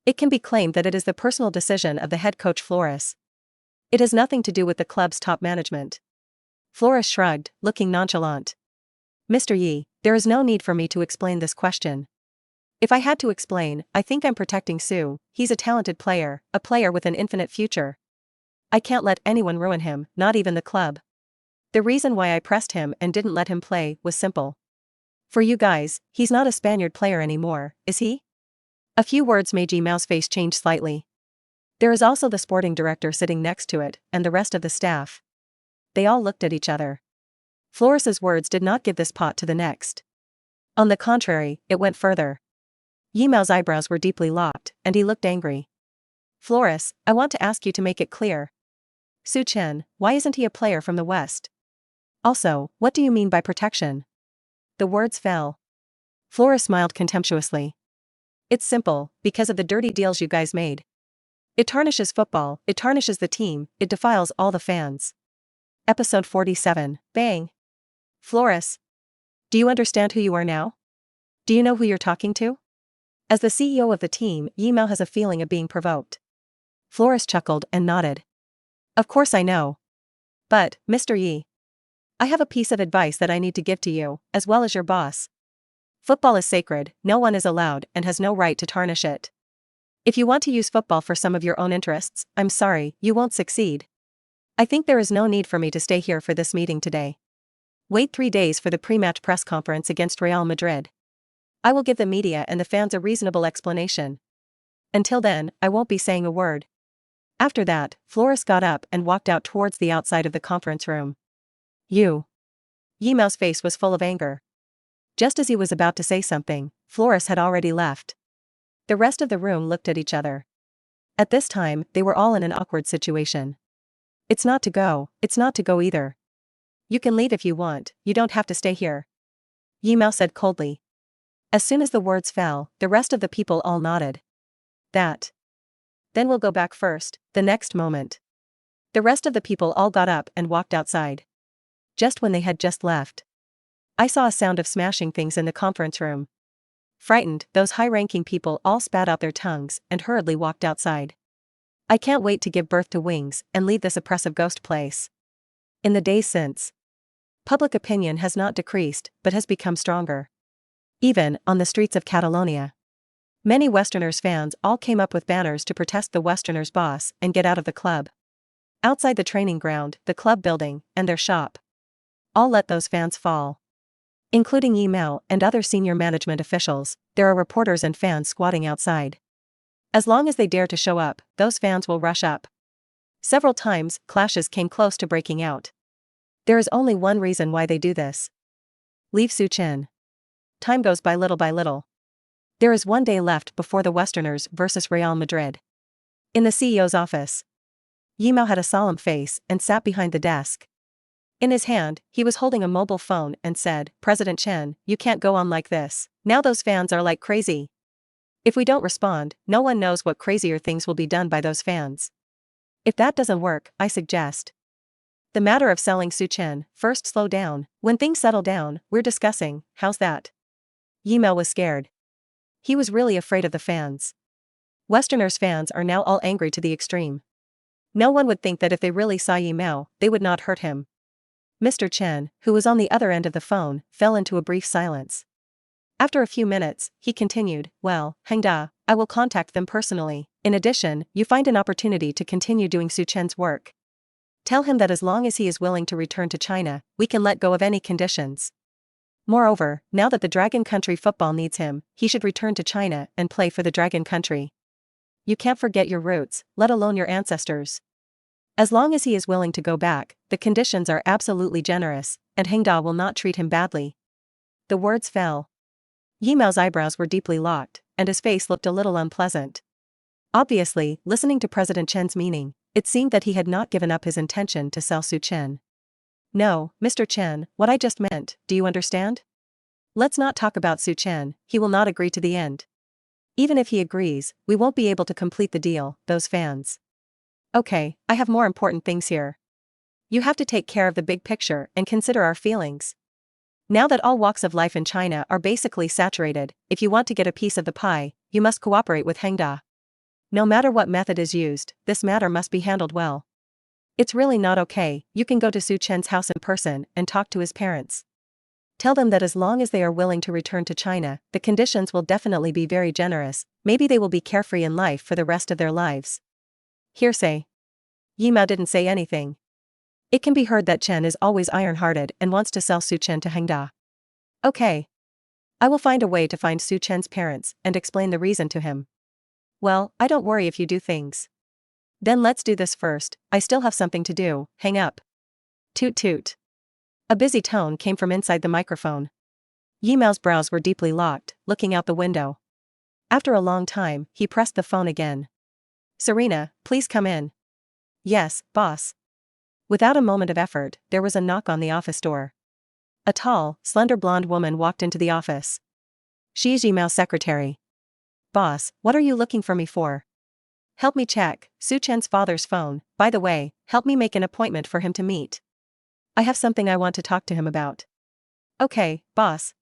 It can be claimed that it is the personal decision of the head coach Flores. It has nothing to do with the club's top management. Flores shrugged, looking nonchalant. Mr. Yi, there is no need for me to explain this question. If I had to explain, I think I'm protecting Su. He's a talented player, a player with an infinite future. I can't let anyone ruin him, not even the club. The reason why I pressed him and didn't let him play was simple. For you guys, he's not a Spaniard player anymore, is he? A few words made Yimao's face change slightly. There is also the sporting director sitting next to it, and the rest of the staff. They all looked at each other. Flores's words did not give this pot to the next. On the contrary, it went further. Yimao's eyebrows were deeply locked, and he looked angry. Flores, I want to ask you to make it clear. Su Chen, why isn't he a player from the West? Also, what do you mean by protection? The words fell. Flores smiled contemptuously. It's simple, because of the dirty deals you guys made. It tarnishes football, it tarnishes the team, it defiles all the fans. Episode 47, Bang. Flores. Do you understand who you are now? Do you know who you're talking to? As the CEO of the team, Yimao has a feeling of being provoked. Flores chuckled and nodded. Of course I know. But, Mr. Yi, I have a piece of advice that I need to give to you, as well as your boss. Football is sacred, no one is allowed and has no right to tarnish it. If you want to use football for some of your own interests, I'm sorry, you won't succeed. I think there is no need for me to stay here for this meeting today. Wait 3 days for the pre-match press conference against Real Madrid. I will give the media and the fans a reasonable explanation. Until then, I won't be saying a word. After that, Flores got up and walked out towards the outside of the conference room. You. Yimao's face was full of anger. Just as he was about to say something, Flores had already left. The rest of the room looked at each other. At this time, they were all in an awkward situation. It's not to go either. You can leave if you want, you don't have to stay here. Yimao said coldly. As soon as the words fell, the rest of the people all nodded. That. Then we'll go back first, the next moment. The rest of the people all got up and walked outside. Just when they had just left, I saw a sound of smashing things in the conference room. Frightened, those high-ranking people all spat out their tongues and hurriedly walked outside. I can't wait to give birth to wings and leave this oppressive ghost place. In the days since, public opinion has not decreased but has become stronger. Even on the streets of Catalonia, many Westerners fans all came up with banners to protest the Westerners' boss and get out of the club. Outside the training ground, the club building, and their shop, all let those fans fall. Including Yimao and other senior management officials, there are reporters and fans squatting outside. As long as they dare to show up, those fans will rush up. Several times, clashes came close to breaking out. There is only one reason why they do this. Leave Su Chen. Time goes by little by little. There is 1 day left before the Westerners versus Real Madrid. In the CEO's office, Yimao had a solemn face and sat behind the desk. In his hand, he was holding a mobile phone and said, President Chen, you can't go on like this. Now those fans are like crazy. If we don't respond, no one knows what crazier things will be done by those fans. If that doesn't work, I suggest the matter of selling Su Chen. First slow down. When things settle down, we're discussing, how's that? Yimao was scared. He was really afraid of the fans. Westerners fans are now all angry to the extreme. No one would think that if they really saw Yimao, they would not hurt him. Mr. Chen, who was on the other end of the phone, fell into a brief silence. After a few minutes, he continued, well, Hengda, I will contact them personally. In addition, you find an opportunity to continue doing Su Chen's work. Tell him that as long as he is willing to return to China, we can let go of any conditions. Moreover, now that the Dragon Country football needs him, he should return to China and play for the Dragon Country. You can't forget your roots, let alone your ancestors. As long as he is willing to go back, the conditions are absolutely generous, and Hengda will not treat him badly. The words fell. Yimao's eyebrows were deeply locked, and his face looked a little unpleasant. Obviously, listening to President Chen's meaning, it seemed that he had not given up his intention to sell Su Chen. No, Mr. Chen, what I just meant, do you understand? Let's not talk about Su Chen, he will not agree to the end. Even if he agrees, we won't be able to complete the deal, those fans. Okay, I have more important things here. You have to take care of the big picture and consider our feelings. Now that all walks of life in China are basically saturated, if you want to get a piece of the pie, you must cooperate with Hengda. No matter what method is used, this matter must be handled well. It's really not okay. You can go to Su Chen's house in person and talk to his parents. Tell them that as long as they are willing to return to China, the conditions will definitely be very generous. Maybe they will be carefree in life for the rest of their lives. Hearsay. Yimao didn't say anything. It can be heard that Chen is always iron-hearted and wants to sell Su Chen to Hengda. Okay. I will find a way to find Su Chen's parents and explain the reason to him. Well, I don't worry if you do things. Then let's do this first. I still have something to do. Hang up. Toot toot. A busy tone came from inside the microphone. Yimao's brows were deeply locked, looking out the window. After a long time, he pressed the phone again. Serena, please come in. Yes, boss. Without a moment of effort, there was a knock on the office door. A tall, slender blonde woman walked into the office. She is Yimao's secretary. Boss, what are you looking for me for? Help me check Su Chen's father's phone. By the way, help me make an appointment for him to meet. I have something I want to talk to him about. Okay, boss.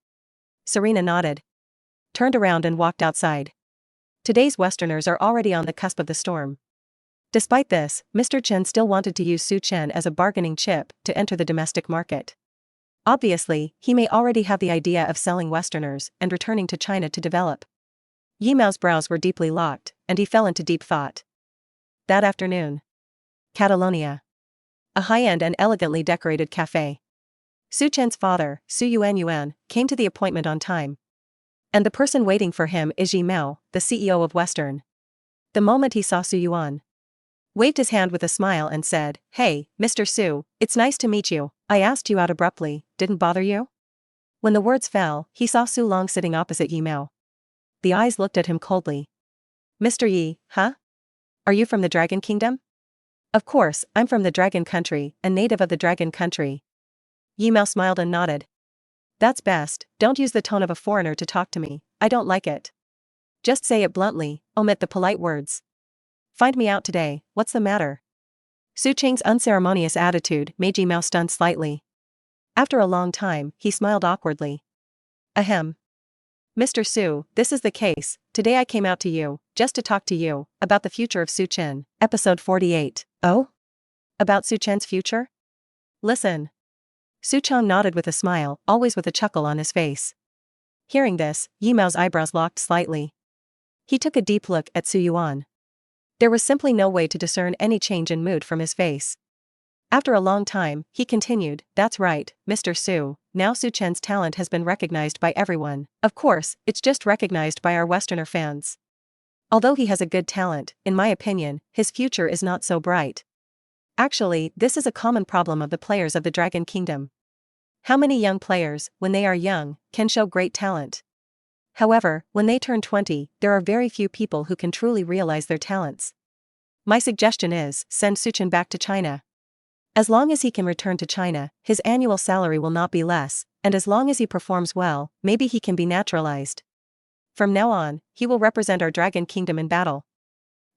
Serena nodded, turned around and walked outside. Today's Westerners are already on the cusp of the storm. Despite this, Mr. Chen still wanted to use Su Chen as a bargaining chip to enter the domestic market. Obviously, he may already have the idea of selling Westerners and returning to China to develop. Yimao's brows were deeply locked, and he fell into deep thought. That afternoon. Catalonia. A high-end and elegantly decorated cafe. Su Chen's father, Su Yuan, came to the appointment on time. And the person waiting for him is Yimao, the CEO of Western. The moment he saw Su Yuan, waved his hand with a smile and said, "Hey, Mr. Su, it's nice to meet you. I asked you out abruptly, didn't bother you?" When the words fell, he saw Su Long sitting opposite Yimao. The eyes looked at him coldly. "Mr. Yi, huh? Are you from the Dragon Kingdom?" "Of course, I'm from the Dragon Country, a native of the Dragon Country." Yimao smiled and nodded. "That's best, don't use the tone of a foreigner to talk to me, I don't like it. Just say it bluntly, omit the polite words. Find me out today, what's the matter?" Su Cheng's unceremonious attitude made Yimao stun slightly. After a long time, he smiled awkwardly. "Ahem. Mr. Su, this is the case. Today I came out to you, just to talk to you, about the future of Su Chen." Episode 48. Oh? About Su Chen's future? Listen. Su Chen nodded with a smile, always with a chuckle on his face. Hearing this, Yimao's eyebrows locked slightly. He took a deep look at Su Yuan. There was simply no way to discern any change in mood from his face. After a long time, he continued, "That's right, Mr. Su, now Su Chen's talent has been recognized by everyone. Of course, it's just recognized by our Westerner fans. Although he has a good talent, in my opinion, his future is not so bright. Actually, this is a common problem of the players of the Dragon Kingdom. How many young players, when they are young, can show great talent? However, when they turn 20, there are very few people who can truly realize their talents. My suggestion is, send Su Chen back to China. As long as he can return to China, his annual salary will not be less, and as long as he performs well, maybe he can be naturalized. From now on, he will represent our Dragon Kingdom in battle.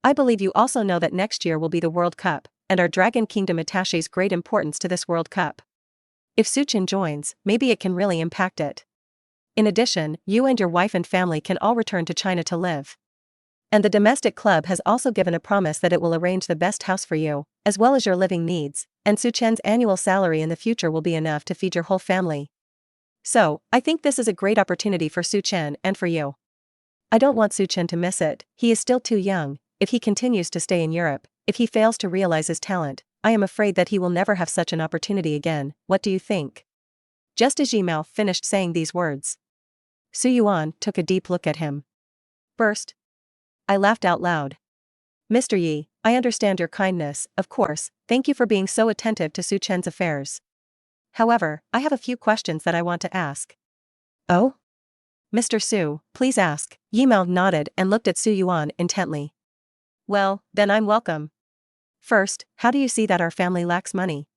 I believe you also know that next year will be the World Cup, and our Dragon Kingdom attaches great importance to this World Cup. If Su Chen joins, maybe it can really impact it. In addition, you and your wife and family can all return to China to live. And the domestic club has also given a promise that it will arrange the best house for you, as well as your living needs, and Su Chen's annual salary in the future will be enough to feed your whole family. So, I think this is a great opportunity for Su Chen and for you. I don't want Su Chen to miss it. He is still too young. If he continues to stay in Europe, if he fails to realize his talent, I am afraid that he will never have such an opportunity again. What do you think?" Just as Yimao finished saying these words, Su Yuan took a deep look at him. Burst. I laughed out loud. "Mr. Yi, I understand your kindness, of course, thank you for being so attentive to Su Chen's affairs. However, I have a few questions that I want to ask." "Oh? Mr. Su, please ask." Yimao nodded and looked at Su Yuan intently. "Well, then I'm welcome. First, how do you see that our family lacks money?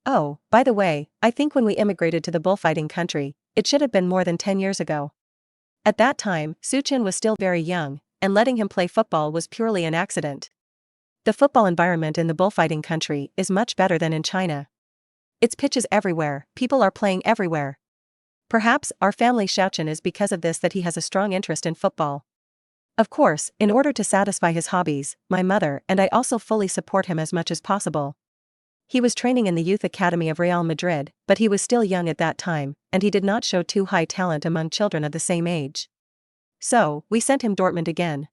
Oh, by the way, I think when we immigrated to the bullfighting country, it should have been more than 10 years ago. At that time, Su Chen was still very young, and letting him play football was purely an accident. The football environment in the bullfighting country is much better than in China. It's pitches everywhere, people are playing everywhere. Perhaps our family Su Chen is because of this that he has a strong interest in football. Of course, in order to satisfy his hobbies, my mother and I also fully support him as much as possible. He was training in the youth academy of Real Madrid, but he was still young at that time, and he did not show too high talent among children of the same age. So, we sent him Dortmund again.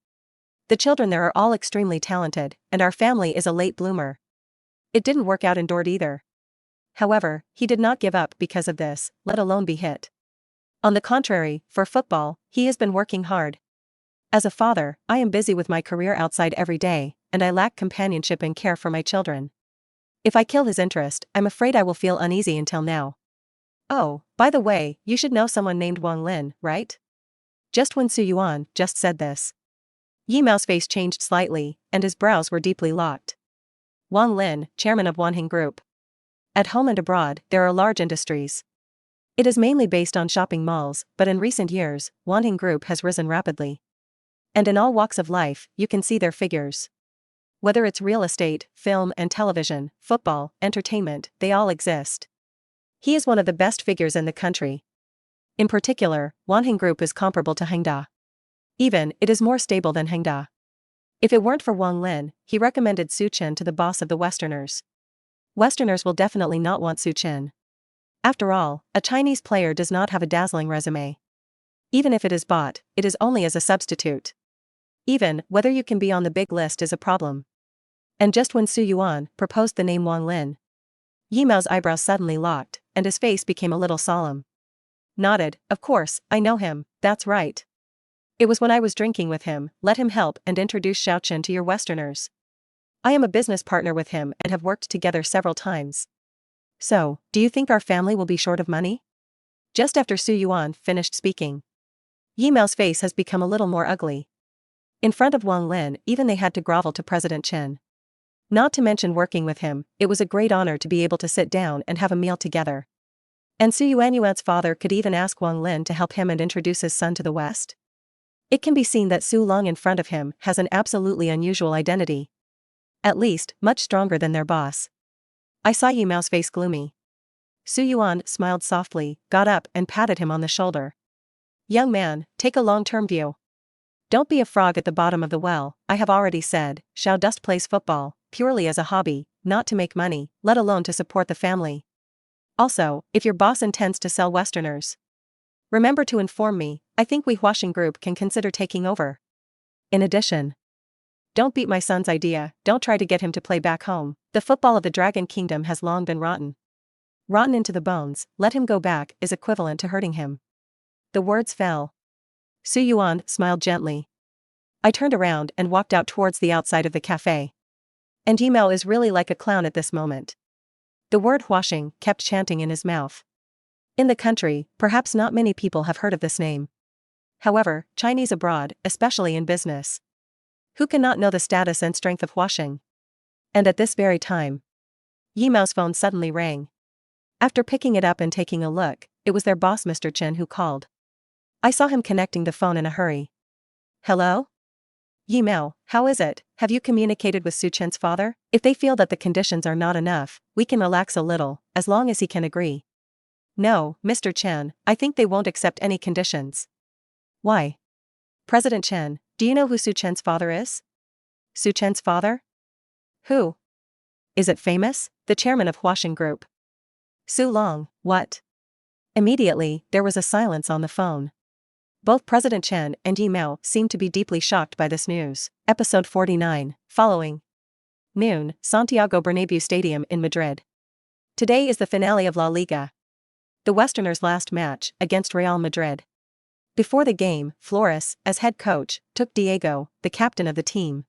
The children there are all extremely talented, and our family is a late bloomer. It didn't work out in Dort either. However, he did not give up because of this, let alone be hit. On the contrary, for football, he has been working hard. As a father, I am busy with my career outside every day, and I lack companionship and care for my children. If I kill his interest, I'm afraid I will feel uneasy until now. Oh, by the way, you should know someone named Wang Lin, right? Just when Su Yuan just said this, Yi Mao's face changed slightly, and his brows were deeply locked. Wang Lin, chairman of Wanheng Group. At home and abroad, there are large industries. It is mainly based on shopping malls, but in recent years, Wanheng Group has risen rapidly. And in all walks of life, you can see their figures. Whether it's real estate, film and television, football, entertainment, they all exist. He is one of the best figures in the country. In particular, Wanheng Group is comparable to Hengda. Even, it is more stable than Hengda. If it weren't for Wang Lin, he recommended Su Chen to the boss of the Westerners. Westerners will definitely not want Su Chen. After all, a Chinese player does not have a dazzling resume. Even if it is bought, it is only as a substitute. Even, whether you can be on the big list is a problem. And just when Su Yuan proposed the name Wang Lin, Yi Mao's eyebrows suddenly locked, and his face became a little solemn. Nodded, of course, I know him, that's right. It was when I was drinking with him, let him help and introduce Su Chen to your Westerners. I am a business partner with him and have worked together several times. So, do you think our family will be short of money? Just after Su Yuan finished speaking, Yi Mao's face has become a little more ugly. In front of Wang Lin, even they had to grovel to President Chen. Not to mention working with him, it was a great honor to be able to sit down and have a meal together. And Su Yuan's father could even ask Wang Lin to help him and introduce his son to the West. It can be seen that Su Long in front of him has an absolutely unusual identity. At least, much stronger than their boss. I saw Yi Mao's face gloomy. Su Yuan smiled softly, got up and patted him on the shoulder. Young man, take a long-term view. Don't be a frog at the bottom of the well. I have already said, Xiao Dust plays football, purely as a hobby, not to make money, let alone to support the family. Also, if your boss intends to sell Westerners, remember to inform me. I think we Huaxing Group can consider taking over. In addition, don't beat my son's idea, don't try to get him to play back home. The football of the Dragon Kingdom has long been rotten. Rotten into the bones, let him go back is equivalent to hurting him. The words fell. Su Yuan smiled gently. I turned around and walked out towards the outside of the cafe. And Yi Mao is really like a clown at this moment. The word Huaxing kept chanting in his mouth. In the country, perhaps not many people have heard of this name. However, Chinese abroad, especially in business, who cannot know the status and strength of Huaxing? And at this very time, Yi Mao's phone suddenly rang. After picking it up and taking a look, it was their boss Mr. Chen who called. I saw him connecting the phone in a hurry. Hello? Yi Mao, how is it? Have you communicated with Su Chen's father? If they feel that the conditions are not enough, we can relax a little, as long as he can agree. No, Mr. Chen, I think they won't accept any conditions. Why? President Chen, do you know who Su Chen's father is? Su Chen's father? Who? Is it famous? The chairman of Huaxing Group. Su Long, what? Immediately, there was a silence on the phone. Both President Chen and Yi Mao seemed to be deeply shocked by this news. Episode 49, following. Noon, Santiago Bernabéu Stadium in Madrid. Today is the finale of La Liga. The Westerners' last match, against Real Madrid. Before the game, Flores, as head coach, took Diego, the captain of the team,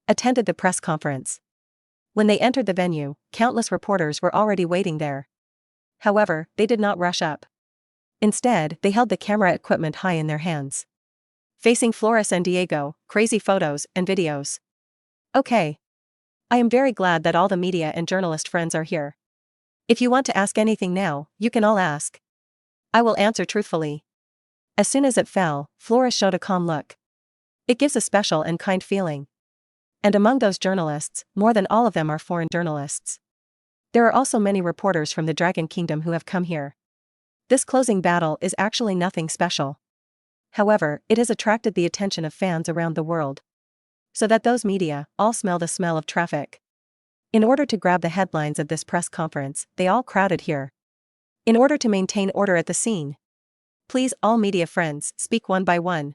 attended the press conference. When they entered the venue, countless reporters were already waiting there. However, they did not rush up. Instead, they held the camera equipment high in their hands. Facing Flores and Diego, crazy photos and videos. Okay. I am very glad that all the media and journalist friends are here. If you want to ask anything now, you can all ask. I will answer truthfully. As soon as it fell, Flores showed a calm look. It gives a special and kind feeling. And among those journalists, more than all of them are foreign journalists. There are also many reporters from the Dragon Kingdom who have come here. This closing battle is actually nothing special. However, it has attracted the attention of fans around the world. So that those media all smell the smell of traffic. In order to grab the headlines of this press conference, they all crowded here. In order to maintain order at the scene, please, all media friends, speak one by one.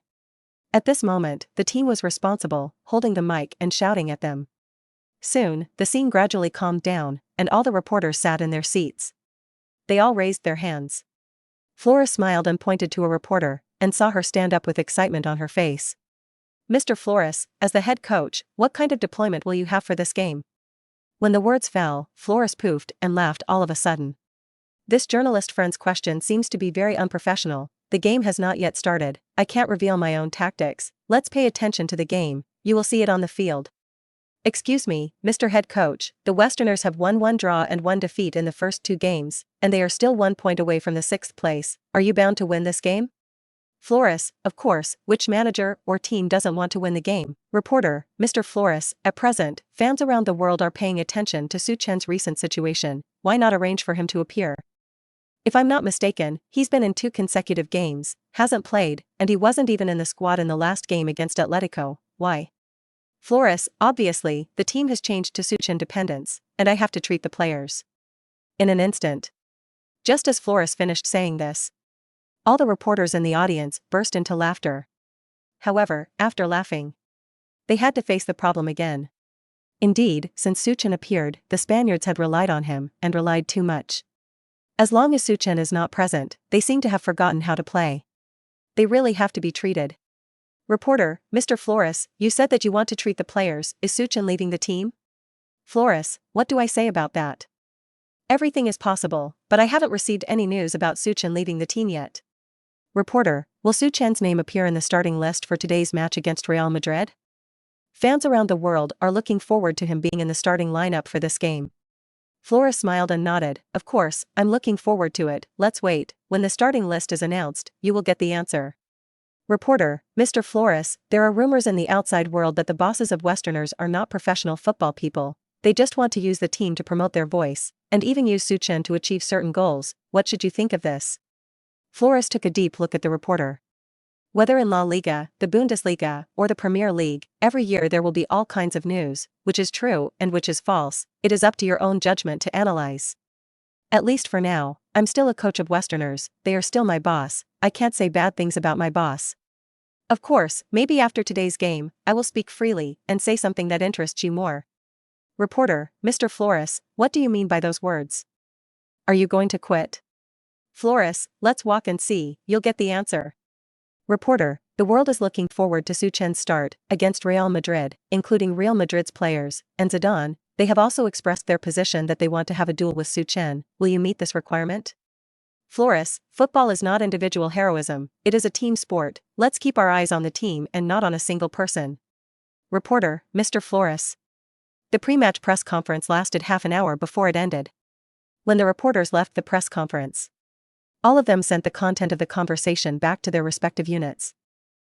At this moment, the team was responsible, holding the mic and shouting at them. Soon, the scene gradually calmed down, and all the reporters sat in their seats. They all raised their hands. Flores smiled and pointed to a reporter, and saw her stand up with excitement on her face. Mr. Flores, as the head coach, what kind of deployment will you have for this game? When the words fell, Flores poofed and laughed all of a sudden. This journalist friend's question seems to be very unprofessional. The game has not yet started, I can't reveal my own tactics, let's pay attention to the game, you will see it on the field. Excuse me, Mr. Head Coach, the Westerners have won 1 draw and 1 defeat in the first 2 games, and they are still 1 point away from the 6th place, are you bound to win this game? Flores, of course, which manager or team doesn't want to win the game? Reporter, Mr. Flores, at present, fans around the world are paying attention to Su Chen's recent situation, why not arrange for him to appear? If I'm not mistaken, he's been in 2 consecutive games, hasn't played, and he wasn't even in the squad in the last game against Atletico, why? Flores, obviously, the team has changed to Su Chen dependence, and I have to treat the players. In an instant. Just as Flores finished saying this, all the reporters in the audience burst into laughter. However, after laughing, they had to face the problem again. Indeed, since Su Chen appeared, the Spaniards had relied on him, and relied too much. As long as Su Chen is not present, they seem to have forgotten how to play. They really have to be treated. Reporter, Mr. Flores, you said that you want to treat the players, is Su Chen leaving the team? Flores, what do I say about that? Everything is possible, but I haven't received any news about Su Chen leaving the team yet. Reporter, will Su Chen's name appear in the starting list for today's match against Real Madrid? Fans around the world are looking forward to him being in the starting lineup for this game. Flores smiled and nodded, of course, I'm looking forward to it, let's wait, when the starting list is announced, you will get the answer. Reporter, Mr. Flores, there are rumors in the outside world that the bosses of Westerners are not professional football people, they just want to use the team to promote their voice, and even use Su Chen to achieve certain goals, what should you think of this? Flores took a deep look at the reporter. Whether in La Liga, the Bundesliga, or the Premier League, every year there will be all kinds of news, which is true and which is false, it is up to your own judgment to analyze. At least for now, I'm still a coach of Westerners, they are still my boss, I can't say bad things about my boss. Of course, maybe after today's game, I will speak freely and say something that interests you more. Reporter, Mr. Flores, what do you mean by those words? Are you going to quit? Flores, let's walk and see, you'll get the answer. Reporter, the world is looking forward to Su Chen's start against Real Madrid, including Real Madrid's players, and Zidane. They have also expressed their position that they want to have a duel with Su Chen. Will you meet this requirement? Flores, football is not individual heroism, it is a team sport, let's keep our eyes on the team and not on a single person. Reporter, Mr. Flores. The pre-match press conference lasted half an hour before it ended. When the reporters left the press conference, all of them sent the content of the conversation back to their respective units.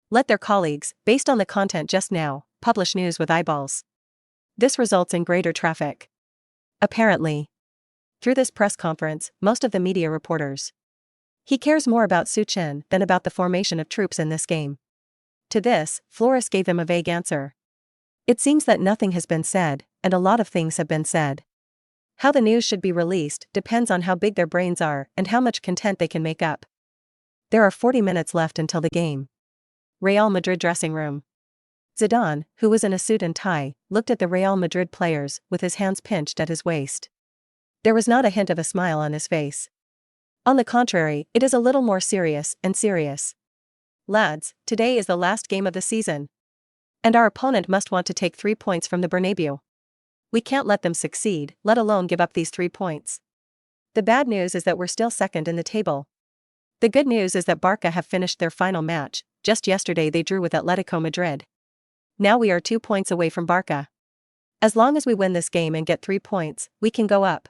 Let their colleagues, based on the content just now, publish news with eyeballs. This results in greater traffic. Apparently, through this press conference, most of the media reporters. He cares more about Su Chen than about the formation of troops in this game. To this, Flores gave them a vague answer. It seems that nothing has been said, and a lot of things have been said. How the news should be released depends on how big their brains are and how much content they can make up. There are 40 minutes left until the game. Real Madrid dressing room. Zidane, who was in a suit and tie, looked at the Real Madrid players with his hands pinched at his waist. There was not a hint of a smile on his face. On the contrary, it is a little more serious and serious. Lads, today is the last game of the season. And our opponent must want to take 3 points from the Bernabeu. We can't let them succeed, let alone give up these 3 points. The bad news is that we're still second in the table. The good news is that Barca have finished their final match, just yesterday they drew with Atletico Madrid. Now we are 2 points away from Barca. As long as we win this game and get 3 points, we can go up.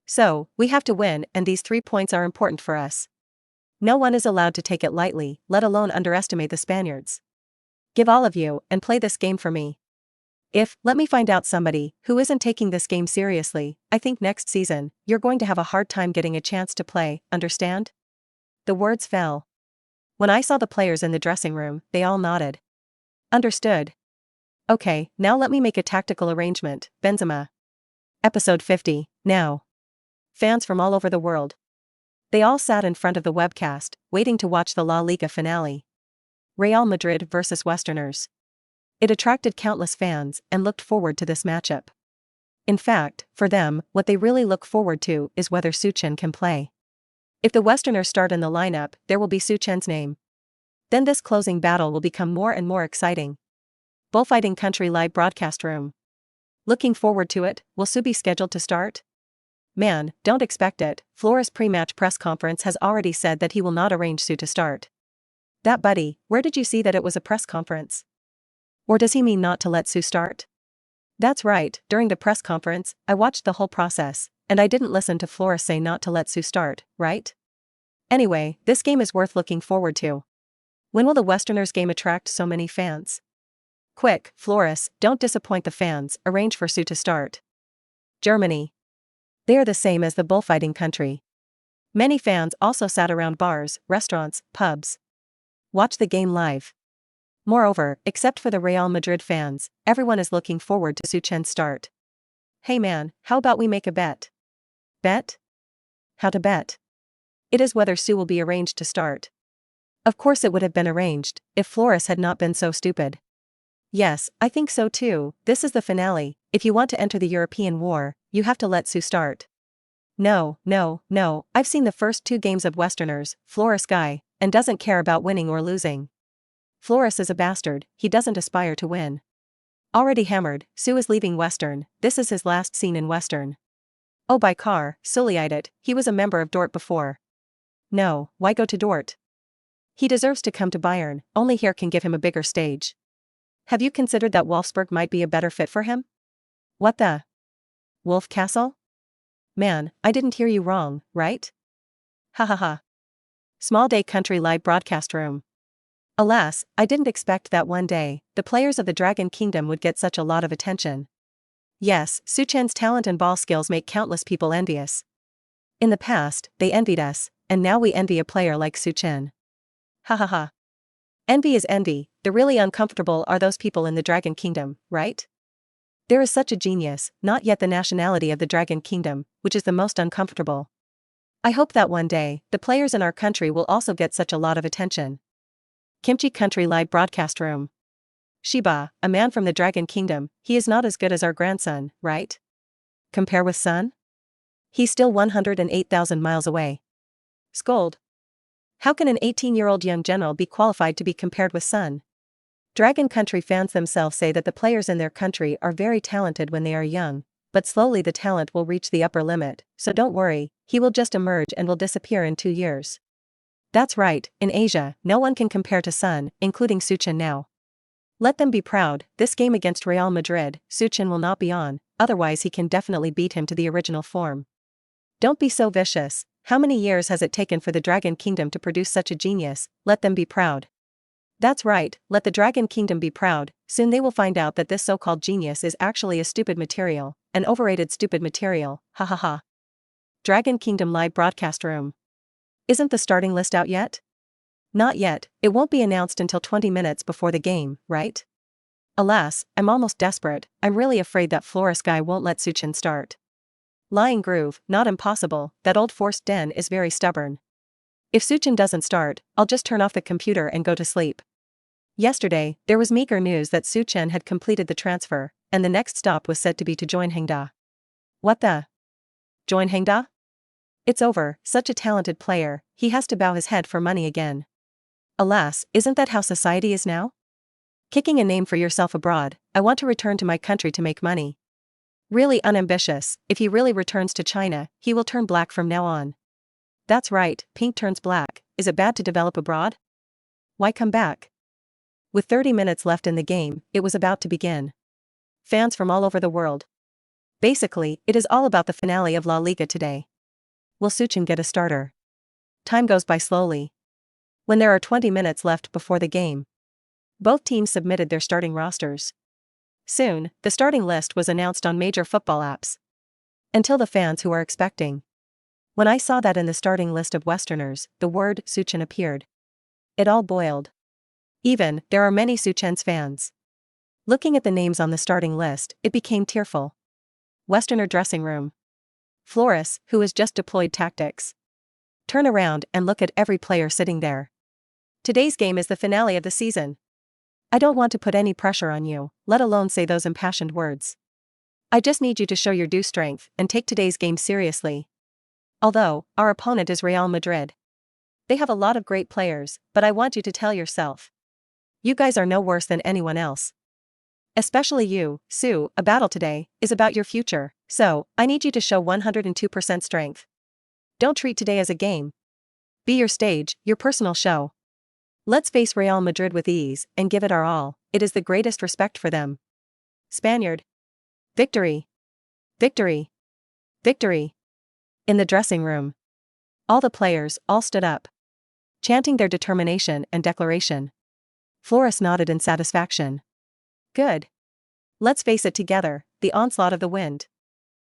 So, we have to win, and these 3 points are important for us. No one is allowed to take it lightly, let alone underestimate the Spaniards. Give all of you, and play this game for me. Let me find out somebody who isn't taking this game seriously, I think next season, you're going to have a hard time getting a chance to play, understand? The words fell. When I saw the players in the dressing room, they all nodded. Understood. Okay, now let me make a tactical arrangement, Benzema. Episode 50, now. Fans from all over the world. They all sat in front of the webcast, waiting to watch the La Liga finale. Real Madrid versus Westerners. It attracted countless fans and looked forward to this matchup. In fact, for them, what they really look forward to is whether Su Chen can play. If the Westerners start in the lineup, there will be Su Chen's name. Then this closing battle will become more and more exciting. Bullfighting Country live broadcast room. Looking forward to it. Will Su be scheduled to start? Man, don't expect it. Flores' pre-match press conference has already said that he will not arrange Su to start. That buddy, where did you see that it was a press conference? Or does he mean not to let Su start? That's right, during the press conference, I watched the whole process, and I didn't listen to Flores say not to let Su start, right? Anyway, this game is worth looking forward to. When will the Westerners game attract so many fans? Quick, Flores, don't disappoint the fans, arrange for Su to start. Germany. They are the same as the bullfighting country. Many fans also sat around bars, restaurants, pubs. Watch the game live. Moreover, except for the Real Madrid fans, everyone is looking forward to Su Chen's start. Hey man, how about we make a bet? Bet? How to bet? It is whether Su will be arranged to start. Of course it would have been arranged, if Flores had not been so stupid. Yes, I think so too. This is the finale. If you want to enter the European war, you have to let Su start. No, I've seen the first 2 games of Westerners, Flores guy, and doesn't care about winning or losing. Flores is a bastard, he doesn't aspire to win. Already hammered, Su is leaving Western, this is his last scene in Western. Oh by car, Sullied, he was a member of Dort before. No, why go to Dort? He deserves to come to Bayern, only here can give him a bigger stage. Have you considered that Wolfsburg might be a better fit for him? What the? Wolf Castle? Man, I didn't hear you wrong, right? Ha ha ha. Small Day Country live broadcast room. Alas, I didn't expect that one day, the players of the Dragon Kingdom would get such a lot of attention. Yes, Su Chen's talent and ball skills make countless people envious. In the past, they envied us, and now we envy a player like Su Chen. Ha ha ha. Envy is envy, the really uncomfortable are those people in the Dragon Kingdom, right? There is such a genius, not yet the nationality of the Dragon Kingdom, which is the most uncomfortable. I hope that one day, the players in our country will also get such a lot of attention. Kimchi Country live broadcast room. Shiba, a man from the Dragon Kingdom, he is not as good as our grandson, right? Compare with son? He's still 108,000 miles away. Scold. How can an 18-year-old young general be qualified to be compared with son? Dragon Country fans themselves say that the players in their country are very talented when they are young, but slowly the talent will reach the upper limit, so don't worry, he will just emerge and will disappear in 2 years. That's right, in Asia, no one can compare to Sun, including Su Chen now. Let them be proud, this game against Real Madrid, Su Chen will not be on, otherwise he can definitely beat him to the original form. Don't be so vicious, how many years has it taken for the Dragon Kingdom to produce such a genius? Let them be proud. That's right, let the Dragon Kingdom be proud, soon they will find out that this so-called genius is actually a stupid material, an overrated stupid material, ha ha ha. Dragon Kingdom live broadcast room. Isn't the starting list out yet? Not yet, it won't be announced until 20 minutes before the game, right? Alas, I'm almost desperate, I'm really afraid that Flores guy won't let Su Chen start. Lying groove, not impossible, that old forced den is very stubborn. If Su Chen doesn't start, I'll just turn off the computer and go to sleep. Yesterday, there was meager news that Su Chen had completed the transfer, and the next stop was said to be to join Hengda. What the? Join Hengda? It's over, such a talented player, he has to bow his head for money again. Alas, isn't that how society is now? Kicking a name for yourself abroad, I want to return to my country to make money. Really unambitious, if he really returns to China, he will turn black from now on. That's right, pink turns black, is it bad to develop abroad? Why come back? With 30 minutes left in the game, it was about to begin. Fans from all over the world. Basically, it is all about the finale of La Liga today. Will Su Chen get a starter? Time goes by slowly. When there are 20 minutes left before the game, both teams submitted their starting rosters. Soon, the starting list was announced on major football apps. Until the fans who are expecting. When I saw that in the starting list of Westerners, the word Su Chen appeared. It all boiled. Even, there are many Su Chen's fans. Looking at the names on the starting list, it became tearful. Westerner dressing room. Flores, who has just deployed tactics. Turn around and look at every player sitting there. Today's game is the finale of the season. I don't want to put any pressure on you, let alone say those impassioned words. I just need you to show your due strength and take today's game seriously. Although, our opponent is Real Madrid. They have a lot of great players, but I want you to tell yourself. You guys are no worse than anyone else. Especially you, Su. A battle today is about your future, so I need you to show 102% strength. Don't treat today as a game. Be your stage, your personal show. Let's face Real Madrid with ease and give it our all. It is the greatest respect for them. Spaniard. Victory. Victory. Victory. In the dressing room. All the players all stood up, chanting their determination and declaration. Flores nodded in satisfaction. Good. Let's face it together, the onslaught of the wind.